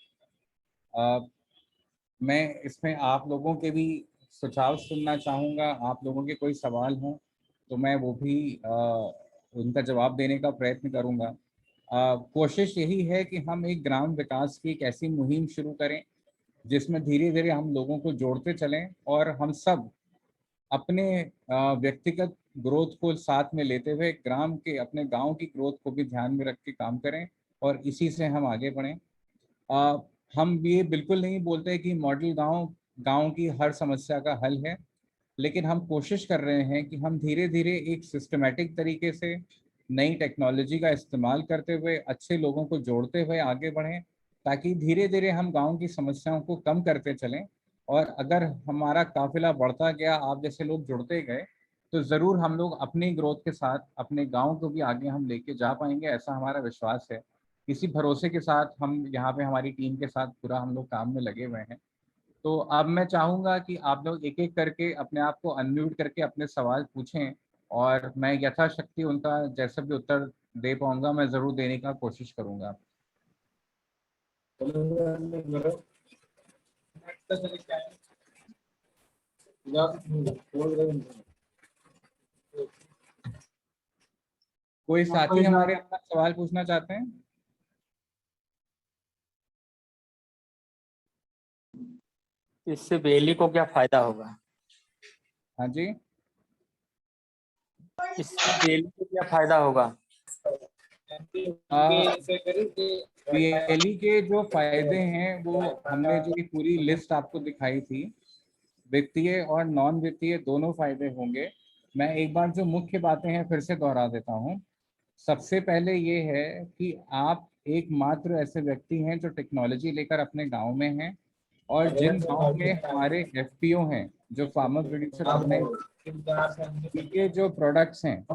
मैं इसमें आप लोगों के भी सुझाव सुनना चाहूँगा। आप लोगों के कोई सवाल हों तो मैं वो भी उनका जवाब देने का प्रयत्न करूँगा। कोशिश यही है कि हम एक ग्राम विकास की एक ऐसी मुहिम शुरू करें जिसमें धीरे धीरे हम लोगों को जोड़ते चलें और हम सब अपने व्यक्तिगत ग्रोथ को साथ में लेते हुए ग्राम के, अपने गांव की ग्रोथ को भी ध्यान में रख के काम करें और इसी से हम आगे बढ़ें। हम ये बिल्कुल नहीं बोलते कि मॉडल गांव की हर समस्या का हल है, लेकिन हम कोशिश कर रहे हैं कि हम धीरे धीरे एक सिस्टमेटिक तरीके से नई टेक्नोलॉजी का इस्तेमाल करते हुए अच्छे लोगों को जोड़ते हुए आगे बढ़ें, ताकि धीरे धीरे हम गांव की समस्याओं को कम करते चलें। और अगर हमारा काफिला बढ़ता गया, आप जैसे लोग जुड़ते गए, तो ज़रूर हम लोग अपनी ग्रोथ के साथ अपने गाँव को भी आगे हम लेके जा पाएंगे, ऐसा हमारा विश्वास है। इसी भरोसे के साथ हम यहाँ पे हमारी टीम के साथ पूरा हम लोग काम में लगे हुए हैं। तो अब मैं चाहूँगा कि आप लोग एक एक करके अपने आप को अनम्यूट करके अपने सवाल पूछें, और मैं यथाशक्ति उनका जैसा भी उत्तर दे पाऊंगा मैं ज़रूर देने का कोशिश करूँगा। कोई साथी हमारे अपना सवाल पूछना चाहते हैं? इससे बेली को क्या फायदा होगा? हाँ जी, इससे बेली को क्या फायदा होगा? पीएलई के जो फायदे हैं वो हमने जो पूरी लिस्ट आपको दिखाई थी, वित्तीय और नॉन वित्तीय दोनों फायदे होंगे। मैं एक बार जो मुख्य बातें हैं फिर से दोहरा देता हूँ। सबसे पहले ये है कि आप एकमात्र ऐसे व्यक्ति हैं जो टेक्नोलॉजी लेकर अपने गांव में हैं, और जिन गांव में हमारे एफपीओ हैं, जो फार्मर प्रोड्यूसर ऑर्गेनाइजेशन के जो प्रोडक्ट्स हैं,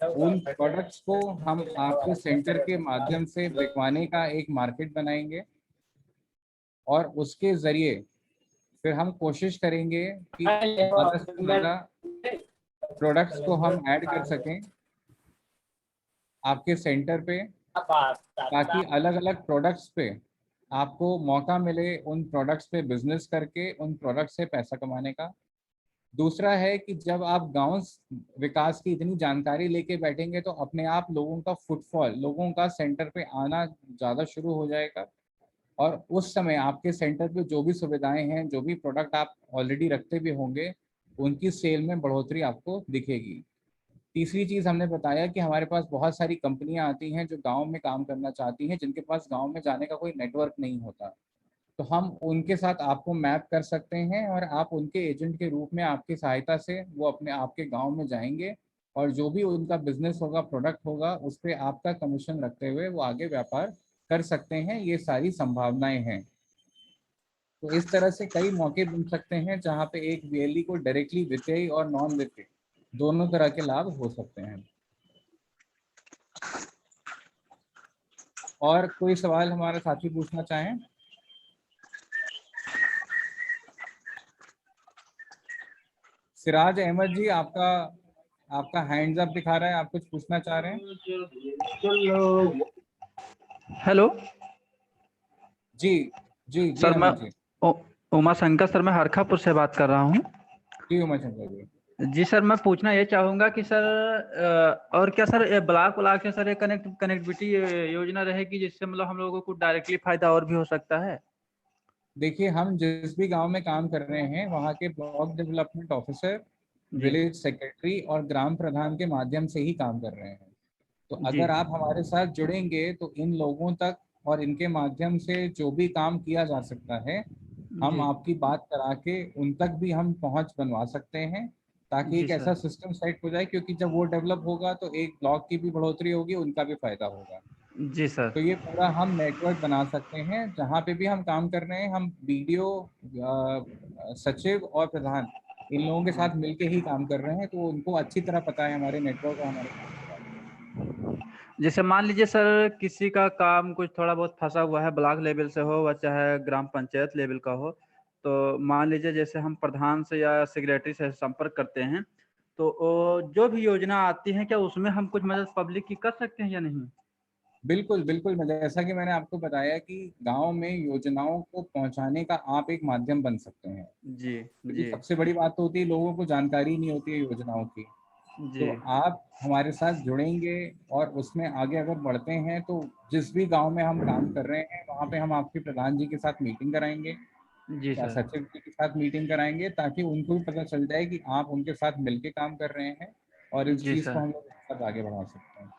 उन प्रोडक्ट्स को हम आपके सेंटर के माध्यम से बिकवाने का एक मार्केट बनाएंगे, और उसके जरिए फिर हम कोशिश करेंगे कि ज़्यादा से ज़्यादा प्रोडक्ट्स को हम ऐड कर सकें आपके सेंटर पे, ताकि अलग अलग प्रोडक्ट्स पे आपको मौका मिले उन प्रोडक्ट्स पे बिजनेस करके उन प्रोडक्ट्स से पैसा कमाने का। दूसरा है कि जब आप गांव विकास की इतनी जानकारी लेके बैठेंगे तो अपने आप लोगों का फुटफॉल, लोगों का सेंटर पे आना ज़्यादा शुरू हो जाएगा, और उस समय आपके सेंटर पे जो भी सुविधाएं हैं, जो भी प्रोडक्ट आप ऑलरेडी रखते भी होंगे, उनकी सेल में बढ़ोतरी आपको दिखेगी। तीसरी चीज़ हमने बताया कि हमारे पास बहुत सारी कंपनियां आती हैं जो गांव में काम करना चाहती हैं, जिनके पास गांव में जाने का कोई नेटवर्क नहीं होता, तो हम उनके साथ आपको मैप कर सकते हैं और आप उनके एजेंट के रूप में आपकी सहायता से वो अपने आपके गांव में जाएंगे, और जो भी उनका बिजनेस होगा, प्रोडक्ट होगा, उस पर आपका कमीशन रखते हुए वो आगे व्यापार कर सकते हैं। ये सारी संभावनाएं हैं। तो इस तरह से कई मौके बन सकते हैं जहाँ पे एक वीएलई को डायरेक्टली वित्तीय और नॉन वित्तीय दोनों तरह के लाभ हो सकते हैं। और कोई सवाल हमारे साथी पूछना चाहें? सिराज अहमद जी, आपका हैंड्स अप दिखा रहा है, आप कुछ पूछना चाह रहे हैं? हेलो जी जी जी सर, मैं अहमद जी। उमा शंकर सर, मैं हरखापुर से बात कर रहा हूँ। जी उमा शंकर जी। जी सर, मैं पूछना ये चाहूंगा कि सर और क्या सर ब्लॉक से सर ये कनेक्टिविटी योजना रहेगी जिससे मतलब हम लोगों को डायरेक्टली फायदा और भी हो सकता है? देखिए, हम जिस भी गांव में काम कर रहे हैं वहाँ के ब्लॉक डेवलपमेंट ऑफिसर, जी विलेज सेक्रेटरी और ग्राम प्रधान के माध्यम से ही काम कर रहे हैं। तो जी अगर आप हमारे साथ जुड़ेंगे तो इन लोगों तक और इनके माध्यम से जो भी काम किया जा सकता है, हम जी आपकी बात करा के उन तक भी हम पहुंच बनवा सकते हैं, ताकि जी एक ऐसा सर। सिस्टम सेट हो जाए, क्योंकि जब वो डेवलप होगा तो एक ब्लॉक की भी बढ़ोतरी होगी, उनका भी फायदा होगा। जी सर। तो ये पूरा हम नेटवर्क बना सकते हैं। जहाँ पे भी हम काम कर रहे हैं, हम बीडीओ, सचिव और प्रधान, इन लोगों के साथ मिलके ही काम कर रहे हैं, तो उनको अच्छी तरह पता है हमारे नेटवर्क और हमारे काम के बारे में। जैसे मान लीजिए सर, किसी का काम कुछ थोड़ा बहुत फंसा हुआ है, ब्लॉक लेवल से हो व चाहे ग्राम पंचायत लेवल का हो, तो मान लीजिए जैसे हम प्रधान से या सेक्रेटरी से संपर्क करते हैं, तो जो भी योजना आती है क्या उसमें हम कुछ मदद पब्लिक की कर सकते हैं या नहीं? बिल्कुल बिल्कुल, जैसा कि मैंने आपको बताया कि गांव में योजनाओं को पहुंचाने का आप एक माध्यम बन सकते हैं, जी क्योंकि जी सबसे बड़ी बात तो होती है लोगों को जानकारी नहीं होती है योजनाओं की। जी तो आप हमारे साथ जुड़ेंगे और उसमें आगे अगर बढ़ते हैं तो जिस भी गांव में हम काम कर रहे हैं वहाँ पे हम आपके प्रधान जी के साथ मीटिंग कराएंगे जी या सर। सचिव जी के साथ मीटिंग कराएंगे, ताकि उनको भी पता चल जाए कि आप उनके साथ मिलके काम कर रहे हैं, और इस जी चीज़ को सर। हम लोग एक साथ आगे बढ़ा सकते हैं।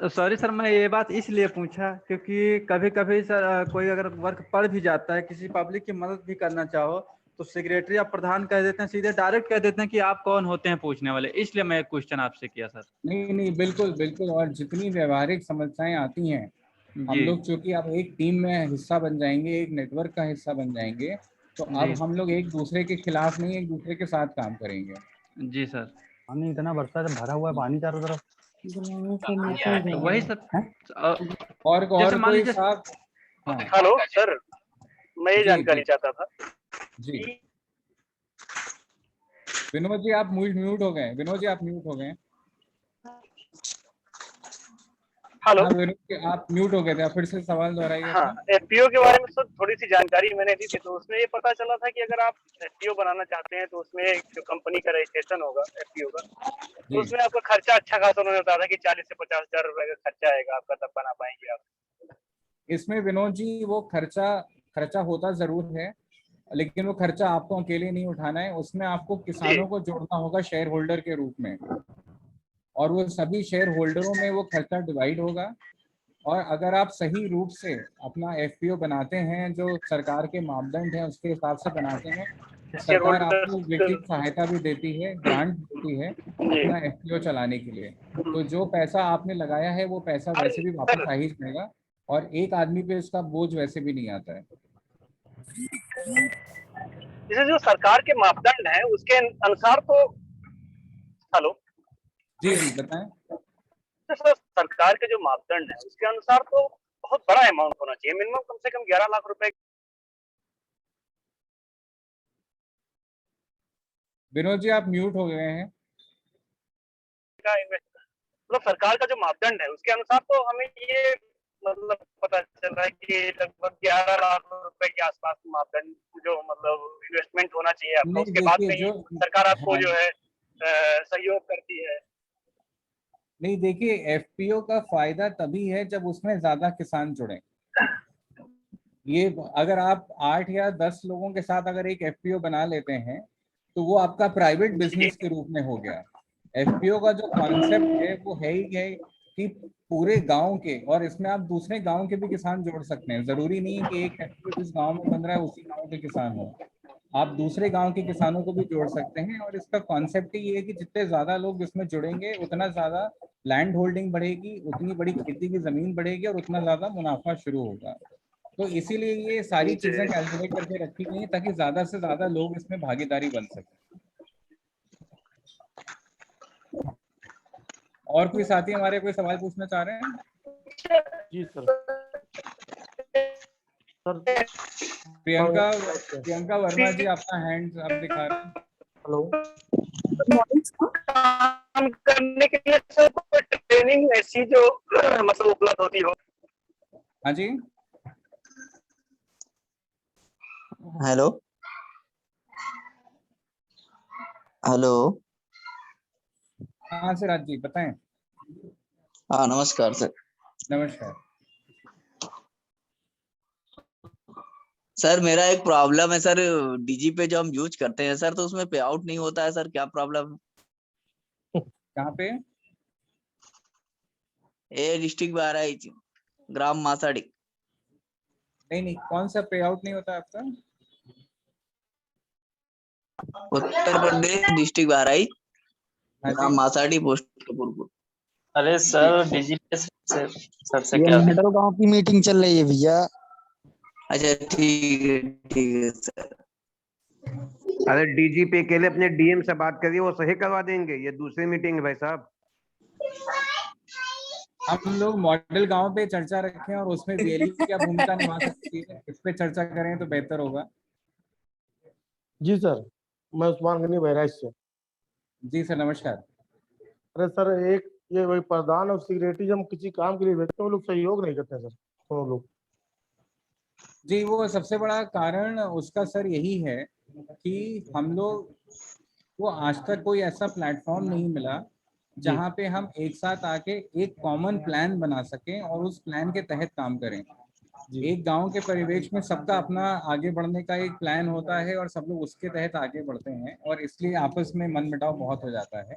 सॉरी सर, मैं ये बात इसलिए पूछा क्योंकि कभी कभी सर कोई अगर वर्क पड़ भी जाता है, किसी पब्लिक की मदद भी करना चाहो, तो सेक्रेटरी या प्रधान कह देते हैं, सीधे डायरेक्ट कह देते हैं कि आप कौन होते हैं पूछने वाले, इसलिए मैं एक क्वेश्चन आपसे किया सर। नहीं नहीं, बिल्कुल बिल्कुल, और जितनी व्यवहारिक समस्याएं आती हैं, हम जी लोग चूंकि अब एक टीम में हिस्सा बन जाएंगे, एक नेटवर्क का हिस्सा बन जाएंगे, तो जी अब हम लोग एक दूसरे के खिलाफ नहीं, एक दूसरे के साथ काम करेंगे। जी सर। पानी इतना बरसा है, भरा हुआ है पानी चारों तरफ। तो वही सर जैसे और मान कोई लीजिए। साहब? हाँ हेलो सर, मैं ये जी जानकारी जी चाहता था जी। कि विनोद जी आप म्यूट हो गए, विनोद जी आप म्यूट हो गए। हेलो, हाँ विनोद जी आप म्यूट हो गए थे, आप फिर से सवाल दोहराइए हाँ, अपना। एफपीओ के बारे में सर थोड़ी सी जानकारी मैंने दी थी, तो उसमें ये पता चला था कि अगर आप एफपीओ बनाना चाहते हैं तो उसमें जो कंपनी का रजिस्ट्रेशन होगा एफपीओ का, तो उसमें आपका खर्चा अच्छा खासा उन्होंने बताया था कि 40 से 50,000 रुपए का खर्चा आएगा आपका, तब बना पाएंगे आप। इसमें विनोद जी वो खर्चा होता जरूर है, लेकिन वो खर्चा आपको अकेले नहीं उठाना है, उसमें आपको किसानों को जोड़ना होगा शेयर होल्डर के रूप में, और वो सभी शेयर होल्डरों में वो खर्चा डिवाइड होगा। और अगर आप सही रूप से अपना एफपीओ बनाते हैं, जो सरकार के मापदंड हैं उसके हिसाब से बनाते हैं, तो शेयर सरकार होल्डर आपको वित्तीय सहायता भी देती है, ग्रांट देती है जी अपना एफपीओ चलाने के लिए। तो जो पैसा आपने लगाया है वो पैसा वैसे भी वापस आ ही जाएगा, और एक आदमी पे इसका बोझ वैसे भी नहीं आता है। जैसे जो सरकार के मापदंड है उसके अनुसार तो, हेलो जी जी बताएं। तो सर सरकार के जो मापदंड है उसके अनुसार तो बहुत बड़ा अमाउंट होना चाहिए, मिनिमम कम से कम 11 लाख रुपए विनोद जी आप म्यूट हो गए हैं। का इन्वेस्ट, मतलब सरकार का जो मापदंड है उसके अनुसार तो हमें ये मतलब पता चला है कि लगभग 11 लाख रुपए के आसपास मापदंड जो मतलब इन्वेस्टमेंट होना चाहिए आपका, नहीं उसके बाद में देखिए ही जो सरकार आपको हाँ जो है सहयोग करती है। नहीं देखिए, एफपीओ का फायदा तभी है जब उसमें ज्यादा किसान जुड़े। ये अगर आप 8 या 10 लोगों के साथ अगर एक एफपीओ बना लेते हैं तो वो आपका प्राइवेट बिजनेस के रूप में हो गया। एफपीओ का जो कॉन्सेप्ट है वो है ही है कि पूरे गांव के, और इसमें आप दूसरे गांव के भी किसान जोड़ सकते हैं। जरूरी नहीं है कि एक एफपीओ जिस गांव में बन रहा है उसी गांव के किसान हो, आप दूसरे गांव के किसानों को भी जोड़ सकते हैं। और इसका कॉन्सेप्ट ही ये है कि जितने ज्यादा लोग इसमें जुड़ेंगे उतना ज्यादा लैंड होल्डिंग बढ़ेगी, उतनी बड़ी खेती की जमीन बढ़ेगी और उतना ज्यादा मुनाफा शुरू होगा। तो इसीलिए ये सारी चीजें कैलकुलेट करके रखी गई हैं ताकि ज्यादा से ज्यादा लोग इसमें भागीदारी बन सके। और कोई साथी हमारे कोई सवाल पूछना चाह रहे हैं? जी सर। प्रियंका वर्मा जी आपका हैंड आप दिखा रहे हैं। हेलो, काम करने के लिए सर कोई ट्रेनिंग ऐसी जो मतलब उपलब्ध होती हो? हाँ जी, हेलो हेलो। हाँ सिराज जी बताएं। हाँ नमस्कार सर। नमस्कार सर मेरा एक प्रॉब्लम है सर, डीजी पे जो हम यूज करते हैं सर तो उसमें पे आउट नहीं होता है सर, क्या प्रॉब्लम है? कहाँ पे? ये डिस्ट्रिक्ट बहराइच, ग्राम मासाड़ी। नहीं, कौन सा पे आउट नहीं होता आपका? उत्तर प्रदेश डिस्ट्रिक्ट बहराइच, ग्राम मासाड़ी, पोस्ट कपूरपुर। अरे सर डीजीपी सर से ये क्या मंडल गांव की मीटिंग चल रही है भैया। अच्छा ठीक है सर। अरे डीजीपी के लिए अपने डीएम से बात करिए, वो सही करवा देंगे। ये दूसरी मीटिंग है भाई साहब। हम लोग मॉडल गांव पे चर्चा रखें और उसमें बीएलई की क्या भूमिका निभा सकती है, इस पे चर्चा करें तो बेहतर होगा। जी सर, मैं उस्मान गनी बहराइच से। जी सर नमस्कार। अरे सर, एक ये वही प्रधान और सेक्रेटरी जब हम किसी काम के लिए भेजते हैं वो लोग सहयोग नहीं करते सर, दोनों लोग। जी वो सबसे बड़ा कारण उसका सर यही है कि हम लोग को आज तक कोई ऐसा प्लेटफॉर्म नहीं मिला जहाँ पे हम एक साथ आके एक कॉमन प्लान बना सकें और उस प्लान के तहत काम करें। एक गांव के परिवेश में सबका अपना आगे बढ़ने का एक प्लान होता है और सब लोग उसके तहत आगे बढ़ते हैं और इसलिए आपस में मनमुटाव बहुत हो जाता है।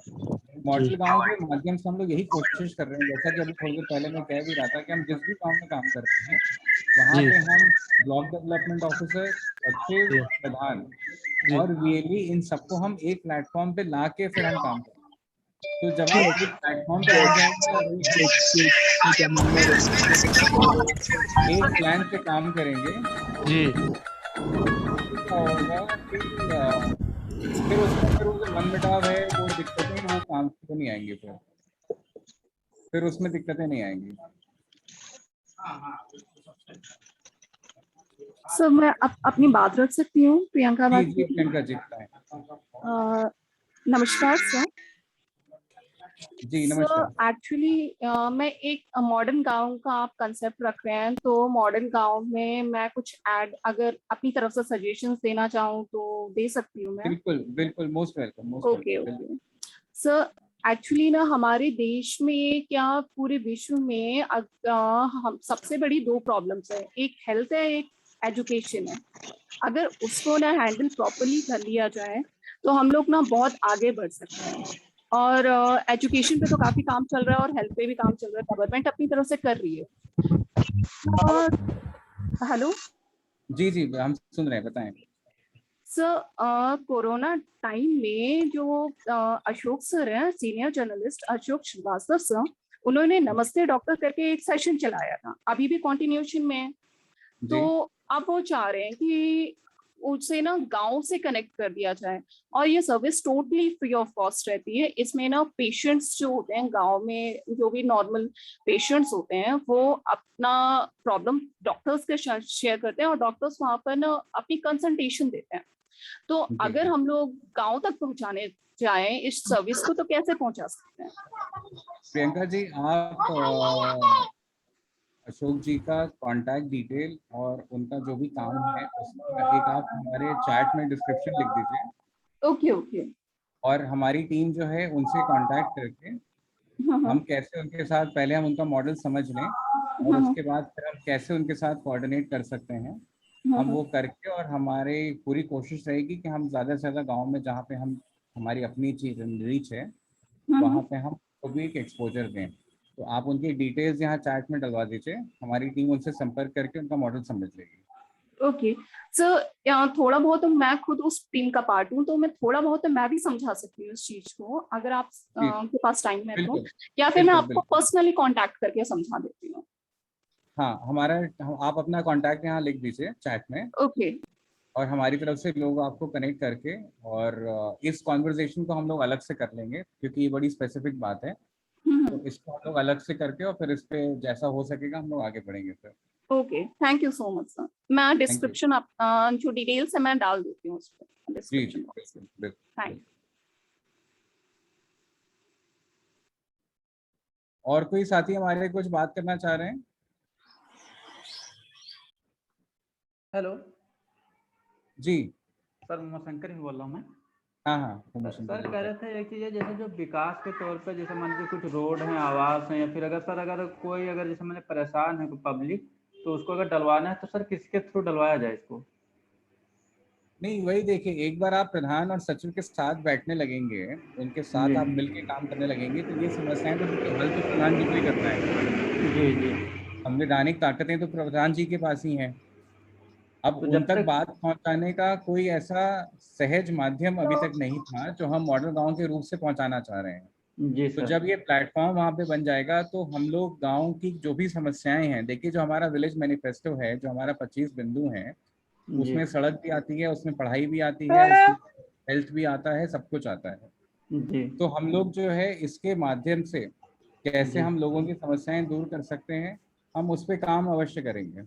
मॉडल गांव के माध्यम से हम लोग यही कोशिश कर रहे हैं, जैसा कि अभी थोड़ी देर पहले मैं कह भी रहा था कि हम जिस भी गांव में काम करते हैं वहाँ पे हम ब्लॉक डेवलपमेंट ऑफिसर, सचिव, प्रधान और वीएलई इन सबको हम एक प्लेटफॉर्म पे ला के फिर हम काम करते हैं। तो जब आप एक प्लेटफॉर्म पे आ जाएंगे, एक प्लान पे काम करेंगे जी, होगा फिर उसमें फिर वो जो मनमुटाव है वो दिक्कतें वो काम पे नहीं आएंगी, फिर उसमें दिक्कतें नहीं आएंगी। सर मैं अपनी बात रख सकती हूँ? प्रियंका बात। जी प्रियंका जी नमस्कार सर। जी नमस्कार। एक्चुअली मैं एक मॉडर्न गांव का आप कंसेप्ट रख रहे हैं, तो मॉडर्न गांव में मैं कुछ ऐड अगर अपनी तरफ से सजेशंस देना चाहूँ तो दे सकती हूँ मैं? बिल्कुल बिल्कुल, most welcome. Okay sir, actually ना हमारे देश में क्या पूरे विश्व में हम सबसे बड़ी दो प्रॉब्लम्स है, एक हेल्थ है, एक एजुकेशन है। अगर उसको ना हैंडल प्रॉपरली कर लिया जाए तो हम लोग ना बहुत आगे बढ़ सकते हैं। और एजुकेशन पे तो काफी काम चल रहा है और हेल्थ पे भी काम चल रहा है, गवर्नमेंट अपनी तरफ से कर रही है। हेलो जी जी हम सुन रहे हैं, बताएं। सर कोरोना टाइम में जो अशोक सर हैं, senior journalist Ashok Srivastava sir, उन्होंने नमस्ते डॉक्टर करके एक सेशन चलाया था, अभी भी कंटिन्यूएशन में है। तो अब वो चाह रहे हैं कि उसे ना गांव से कनेक्ट कर दिया जाए और ये service totally free of cost रहती है। इसमें ना पेशेंट्स जो होते हैं गांव में, जो भी नॉर्मल पेशेंट्स होते हैं, वो अपना प्रॉब्लम डॉक्टर्स के शेयर करते हैं और डॉक्टर्स वहां पर ना अपनी कंसल्टेशन देते हैं। तो अगर हम लोग गांव तक पहुंचाने जाएं इस सर्विस को तो कैसे पहुंचा सकते हैं? प्रियंका जी आप अशोक जी का कांटेक्ट डिटेल और उनका जो भी काम है उसका एक आप हमारे चैट में डिस्क्रिप्शन लिख दीजिए। Okay okay. और हमारी टीम जो है उनसे कांटेक्ट करके हम कैसे उनके साथ पहले हम उनका मॉडल समझ लें और उसके बाद फिर हम कैसे उनके साथ कोऑर्डिनेट कर सकते हैं हम वो करके, और हमारी पूरी कोशिश रहेगी कि हम ज़्यादा से ज़्यादा गांव में जहाँ पे हम हमारी अपनी चीज रीच है वहाँ पे हम को भी एक एक्सपोजर दें। तो आप उनकी डिटेल्स यहाँ चैट में डलवा दीजिए, हमारी टीम उनसे संपर्क करके उनका मॉडल समझ लेगी। ओके सर, थोड़ा बहुत मैं खुद उस टीम का पार्ट हूँ, तो मैं थोड़ा बहुत मैं भी समझा सकती हूँ इस चीज को, अगर आप के पास टाइम है तो, या फिर मैं आपको पर्सनली कांटेक्ट करके समझा देती हूँ। हाँ, आप अपना कांटेक्ट यहाँ लिख दीजिए चैट में। ओके। और हमारी तरफ से लोग आपको कनेक्ट करके, और इस कॉन्वर्जेशन को हम लोग अलग से कर लेंगे क्योंकि ये बड़ी स्पेसिफिक बात है, तो इसको हम लोग अलग से करके और फिर इस पे जैसा हो सकेगा हम लोग आगे बढ़ेंगे फिर। Okay, thank you so much sir. मैं डिस्क्रिप्शन आप जो डिटेल्स है मैं डाल देती हूँ उस पर डिस्क्रिप्शन बॉक्स में। Thank you. और कोई साथी हमारे कुछ बात करना चाह रहे हैं? हेलो जी सर, उमाशंकर ही बोल रहा हूँ मैं। हाँ सर कह रहे थे एक चीज़ है, जैसे जो विकास के तौर पे जैसे मान लीजिए कुछ रोड हैं, आवास हैं, या फिर अगर कोई जैसे मैंने परेशान है पब्लिक, तो उसको अगर डलवाना है तो सर किसके थ्रू डलवाया जाए इसको? नहीं, वही देखिए, एक बार आप प्रधान और सचिव के साथ बैठने लगेंगे, उनके साथ आप मिलके काम करने लगेंगे, तो ये समस्याएं तो हल तो प्रधान जी को ही करना है। जी जी। संवैधानिक ताकतें तो प्रधान जी के पास ही हैं। अब उन तक बात पहुंचाने का कोई ऐसा सहज माध्यम अभी तक नहीं था जो हम मॉडल गांव के रूप से पहुंचाना चाह रहे हैं। जी तो सर। जब ये प्लेटफॉर्म वहाँ पे बन जाएगा तो हम लोग गांव की जो भी समस्याएं हैं, देखिए जो हमारा विलेज मैनिफेस्टो है, जो हमारा 25 बिंदु हैं, उसमें सड़क भी आती है, उसमें पढ़ाई भी आती है, उसमें हेल्थ भी आता है, सब कुछ आता है। जी। तो हम लोग जो है इसके माध्यम से कैसे हम लोगों की समस्याएं दूर कर सकते हैं, हम उस पर काम अवश्य करेंगे।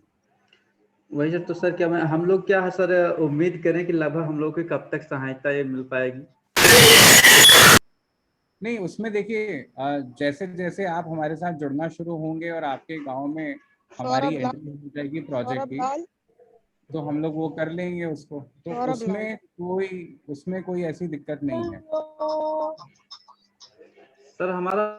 वही सर, तो सर क्या हम लोग क्या है सर उम्मीद करें कि लगभग हम लोग को कब तक सहायता ये मिल पाएगी? नहीं, उसमें देखिए जैसे जैसे आप हमारे साथ जुड़ना शुरू होंगे और आपके गांव में हमारी एंट्री हो जाएगी प्रोजेक्ट की, तो हम लोग वो कर लेंगे उसको, तो उसमें कोई ऐसी दिक्कत नहीं है। सर हमारा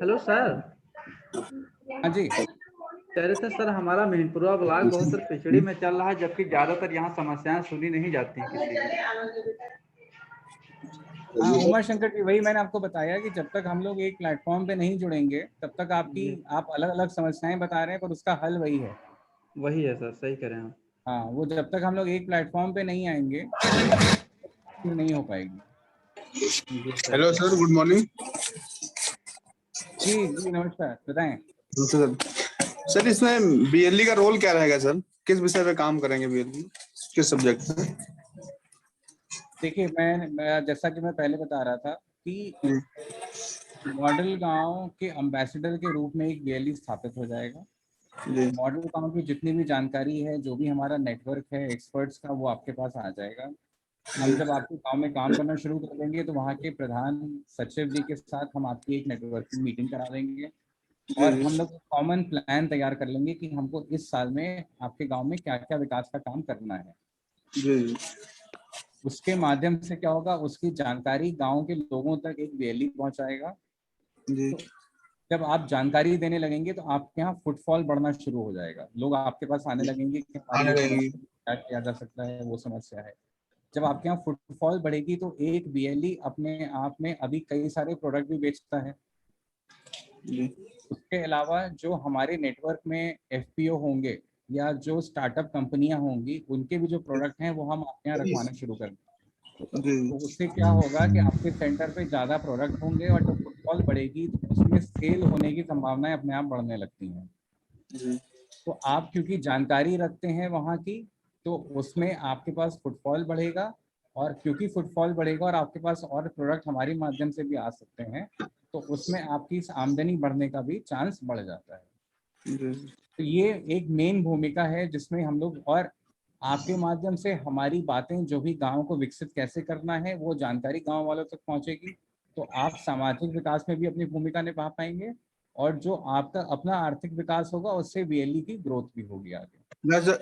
हेलो सर। हाँ जी, कह रहे थे सर हमारा महिनपुरा ब्लॉक बहुत सर पिछड़ी में चल रहा है, जबकि ज्यादातर यहाँ समस्याएं सुनी नहीं जाती किसी की। हाँ उमाशंकर जी, वही मैंने आपको बताया कि जब तक हम लोग एक प्लेटफॉर्म पे नहीं जुड़ेंगे तब तक आप अलग अलग समस्याएं बता रहे हैं, पर उसका हल वही है। वही है सर, सही कह रहे हैं। हाँ, वो जब तक हम लोग एक प्लेटफॉर्म पे नहीं आएंगे नहीं हो पाएगी। Hello sir, good morning. जी जी नमस्कार, बताएं। सर इसमें बीएलई का रोल क्या रहेगा सर? किस विषय पे काम करेंगे बीएलई, किस सब्जेक्ट पे? देखिए मैं जैसा कि मैं पहले बता रहा था कि मॉडल गांव के एम्बेसडर के रूप में एक बीएलई स्थापित हो जाएगा। मॉडल गांव की जितनी भी जानकारी है, जो भी हमारा नेटवर्क है एक्सपर्ट्स का, वो आपके पास आ जाएगा। हम जब आपके गांव में काम करना शुरू कर देंगे तो वहाँ के प्रधान सचिव जी के साथ हम आपकी एक नेटवर्किंग मीटिंग करा देंगे और हम लोग कॉमन प्लान तैयार कर लेंगे कि हमको इस साल में आपके गांव में क्या क्या विकास का काम करना है। जी। उसके माध्यम से क्या होगा, उसकी जानकारी गांव के लोगों तक एक बीएलई पहुंचाएगा। जी। तो जब आप जानकारी देने लगेंगे तो आपके यहाँ फुटफॉल बढ़ना शुरू हो जाएगा, लोग आपके पास आने लगेंगे कि क्या किया जा सकता है, वो समस्या है। जब आपके यहाँ फुटफॉल बढ़ेगी तो एक बीएलई अपने आप में अभी कई सारे प्रोडक्ट भी बेचता है। उसके अलावा जो हमारे नेटवर्क में एफपीओ होंगे या जो स्टार्टअप कंपनियां होंगी, उनके भी जो प्रोडक्ट हैं वो हम आपके यहाँ रखवाना शुरू कर देंगे। तो उससे क्या होगा कि आपके सेंटर पे ज़्यादा प्रोडक्ट होंगे और जब फुटफॉल बढ़ेगी तो उसमें सेल होने की संभावनाएं अपने आप बढ़ने लगती हैं। तो आप क्योंकि जानकारी रखते हैं वहाँ की, तो उसमें आपके पास फुटफॉल बढ़ेगा, और क्योंकि फुटफॉल बढ़ेगा और आपके पास और प्रोडक्ट हमारे माध्यम से भी आ सकते हैं, तो उसमें आपकी आमदनी बढ़ने का भी चांस बढ़ जाता है। तो ये एक मेन भूमिका है जिसमें हम लोग, और आपके माध्यम से हमारी बातें जो भी गांव को विकसित कैसे करना है वो जानकारी गांव वालों तक पहुंचेगी, तो आप सामाजिक विकास में भी अपनी भूमिका निभा पाएंगे, और जो आपका अपना आर्थिक विकास होगा उससे बीएलई की ग्रोथ भी होगी आगे।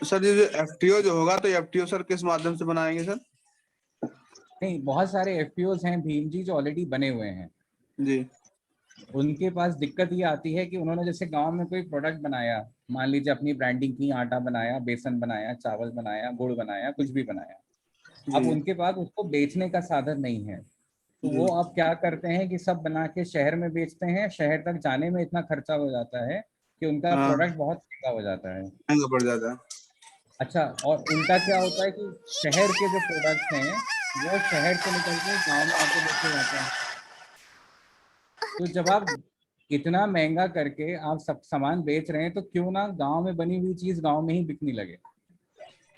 सर ये जो एफटीओ जो होगा, तो एफटीओ सर किस माध्यम से बनाएंगे सर? नहीं, बहुत सारे एफपीओज हैं भीम जी जो ऑलरेडी बने हुए हैं जी। उनके पास दिक्कत ये आती है कि उन्होंने जैसे गांव में कोई प्रोडक्ट बनाया, मान लीजिए अपनी ब्रांडिंग की, आटा बनाया, बेसन बनाया, चावल बनाया, गुड़ बनाया, कुछ भी बनाया, अब जी। उनके पास उसको बेचने का साधन नहीं है, तो जी। वो अब क्या करते हैं कि सब बना के शहर में बेचते हैं। शहर तक जाने में इतना खर्चा हो जाता है कि उनका हाँ। प्रोडक्ट बहुत महंगा हो जाता है। महंगा पड़ जाता है। अच्छा, और उनका क्या होता है कि शहर के जो प्रोडक्ट्स हैं वो शहर से निकल के गाँव में आके बेचे जाते हैं। तो जब आप इतना महंगा करके आप सब सामान बेच रहे हैं, तो क्यों ना गांव में बनी हुई चीज गांव में ही बिकने लगे।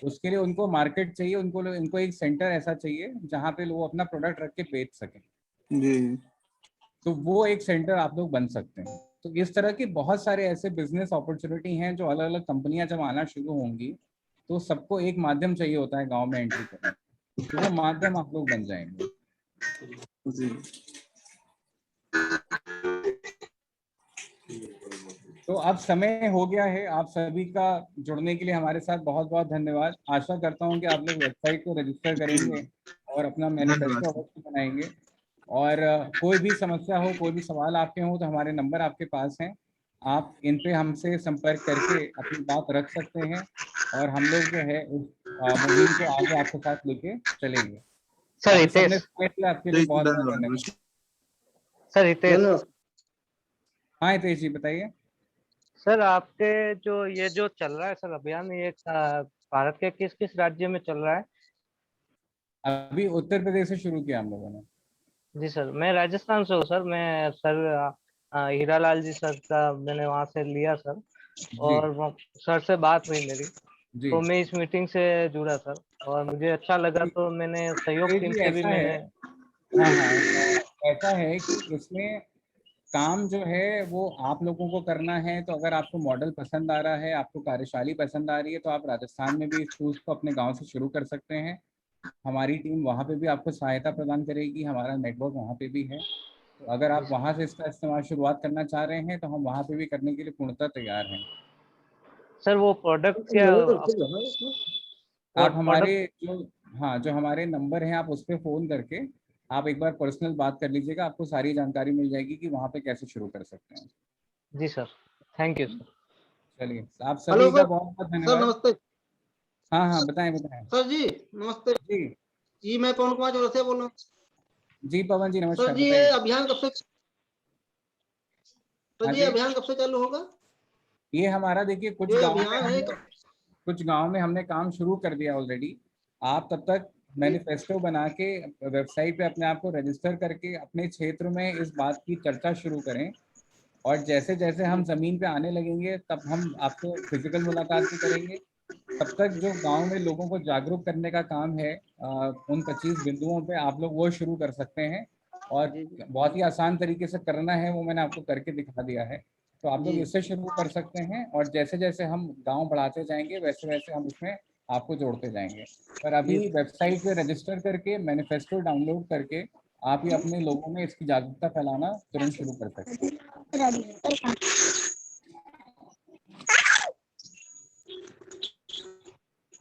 उसके लिए उनको मार्केट चाहिए, उनको एक सेंटर ऐसा चाहिए जहाँ पे लोग अपना प्रोडक्ट रख के बेच सकें। जी। तो वो एक सेंटर आप लोग बन सकते हैं। तो इस तरह की बहुत सारे ऐसे बिजनेस अपॉर्चुनिटी हैं जो अलग अलग कंपनियां जब आना शुरू होंगी तो सबको एक माध्यम चाहिए होता है गांव में एंट्री करने, तो वो माध्यम आप लोग बन जाएंगे। जी। तो अब समय हो गया है, आप सभी का जुड़ने के लिए हमारे साथ बहुत बहुत धन्यवाद। आशा करता हूं कि आप लोग वेबसाइट को रजिस्टर करेंगे और अपना मैनिफेस्टो अवश्य बनाएंगे। और कोई भी समस्या हो, कोई भी सवाल आपके हो, तो हमारे नंबर आपके पास हैं, आप इन पे हमसे संपर्क करके अपनी बात रख सकते हैं और हम लोग जो है उस मुहिम को आगे आपके साथ लेके चलेंगे। सर आप सबने हितेश, समय दिया, आपके लिए बहुत बहुत धन्यवाद। सर हितेश, हाँ हितेश जी बताइए। सर आपके ये जो चल रहा है सर अभियान, ये भारत के किस किस राज्य में चल रहा है? अभी उत्तर प्रदेश से शुरू किया हम लोगों ने। जी सर, मैं राजस्थान से हूँ सर। मैं सर हीरालाल जी सर का मैंने वहाँ से लिया सर, और सर से बात हुई मेरी, जी। तो मैं इस मीटिंग से जुड़ा सर और मुझे अच्छा लगा, तो मैंने सहयोग टीम से भी मैंने। हाँ हाँ, ऐसा है कि इसमें काम जो है वो आप लोगों को करना है। तो अगर आपको मॉडल पसंद आ रहा है, आपको कार्यशाली पसंद आ रही है, तो आप राजस्थान में भी इस टूल्स को अपने गांव से शुरू कर सकते हैं। हमारी टीम वहाँ पे भी आपको सहायता प्रदान करेगी, हमारा नेटवर्क वहाँ पे भी है। तो अगर आप वहाँ से इसका इस्तेमाल शुरुआत करना चाह रहे हैं तो हम वहाँ पे भी करने के लिए पूर्णतः तैयार हैं। सर वो प्रोडक्ट क्या आप हमारे जो हमारे नंबर हैं, आप उस पर फ़ोन करके आप एक बार पर्सनल बात कर लीजिएगा, आपको सारी जानकारी मिल जाएगी कि वहाँ पे कैसे शुरू कर सकते हैं। जी सर, थैंक यू सर। चलिए, आप सभी का बहुत बहुत धन्यवाद। सर नमस्ते। हाँ हाँ बताएं बताएं। सर जी नमस्ते। जी जी मैं पवन कुमार चौरसिया से बोल रहा हूँ। जी पवन जी नमस्कार। सर जी ये अभियान कब से चालू होगा? ये हमारा देखिए कुछ गांव में हमने काम शुरू कर दिया ऑलरेडी। आप तब तक मैनिफेस्टो बना के वेबसाइट पे अपने आप को रजिस्टर करके अपने क्षेत्र में इस बात की चर्चा शुरू करें, और जैसे जैसे हम जमीन पे आने लगेंगे तब हम आपको फिजिकल मुलाकात भी करेंगे। तब तक जो गांव में लोगों को जागरूक करने का काम है उन 25 बिंदुओं पे आप लोग वो शुरू कर सकते हैं, और बहुत ही आसान तरीके से करना है वो मैंने आपको करके दिखा दिया है। तो आप लोग इससे शुरू कर सकते हैं, और जैसे जैसे हम गांव बढ़ाते जाएंगे वैसे वैसे हम इसमें आपको जोड़ते जाएंगे। पर अभी वेबसाइट पे रजिस्टर करके मैनिफेस्टो डाउनलोड करके आप ही अपने लोगों में इसकी जागरूकता फैलाना तुरंत शुरू कर सकते हैं।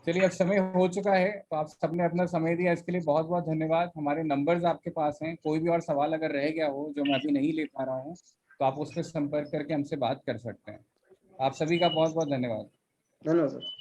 चलिए, अब समय हो चुका है, तो आप सबने अपना समय दिया, इसके लिए बहुत बहुत धन्यवाद। हमारे नंबर्स आपके पास हैं, कोई भी और सवाल अगर रह गया हो जो मैं अभी नहीं ले पा रहा हूँ तो आप उस पर संपर्क करके हमसे बात कर सकते हैं। आप सभी का बहुत बहुत धन्यवाद। धन्यवाद सर।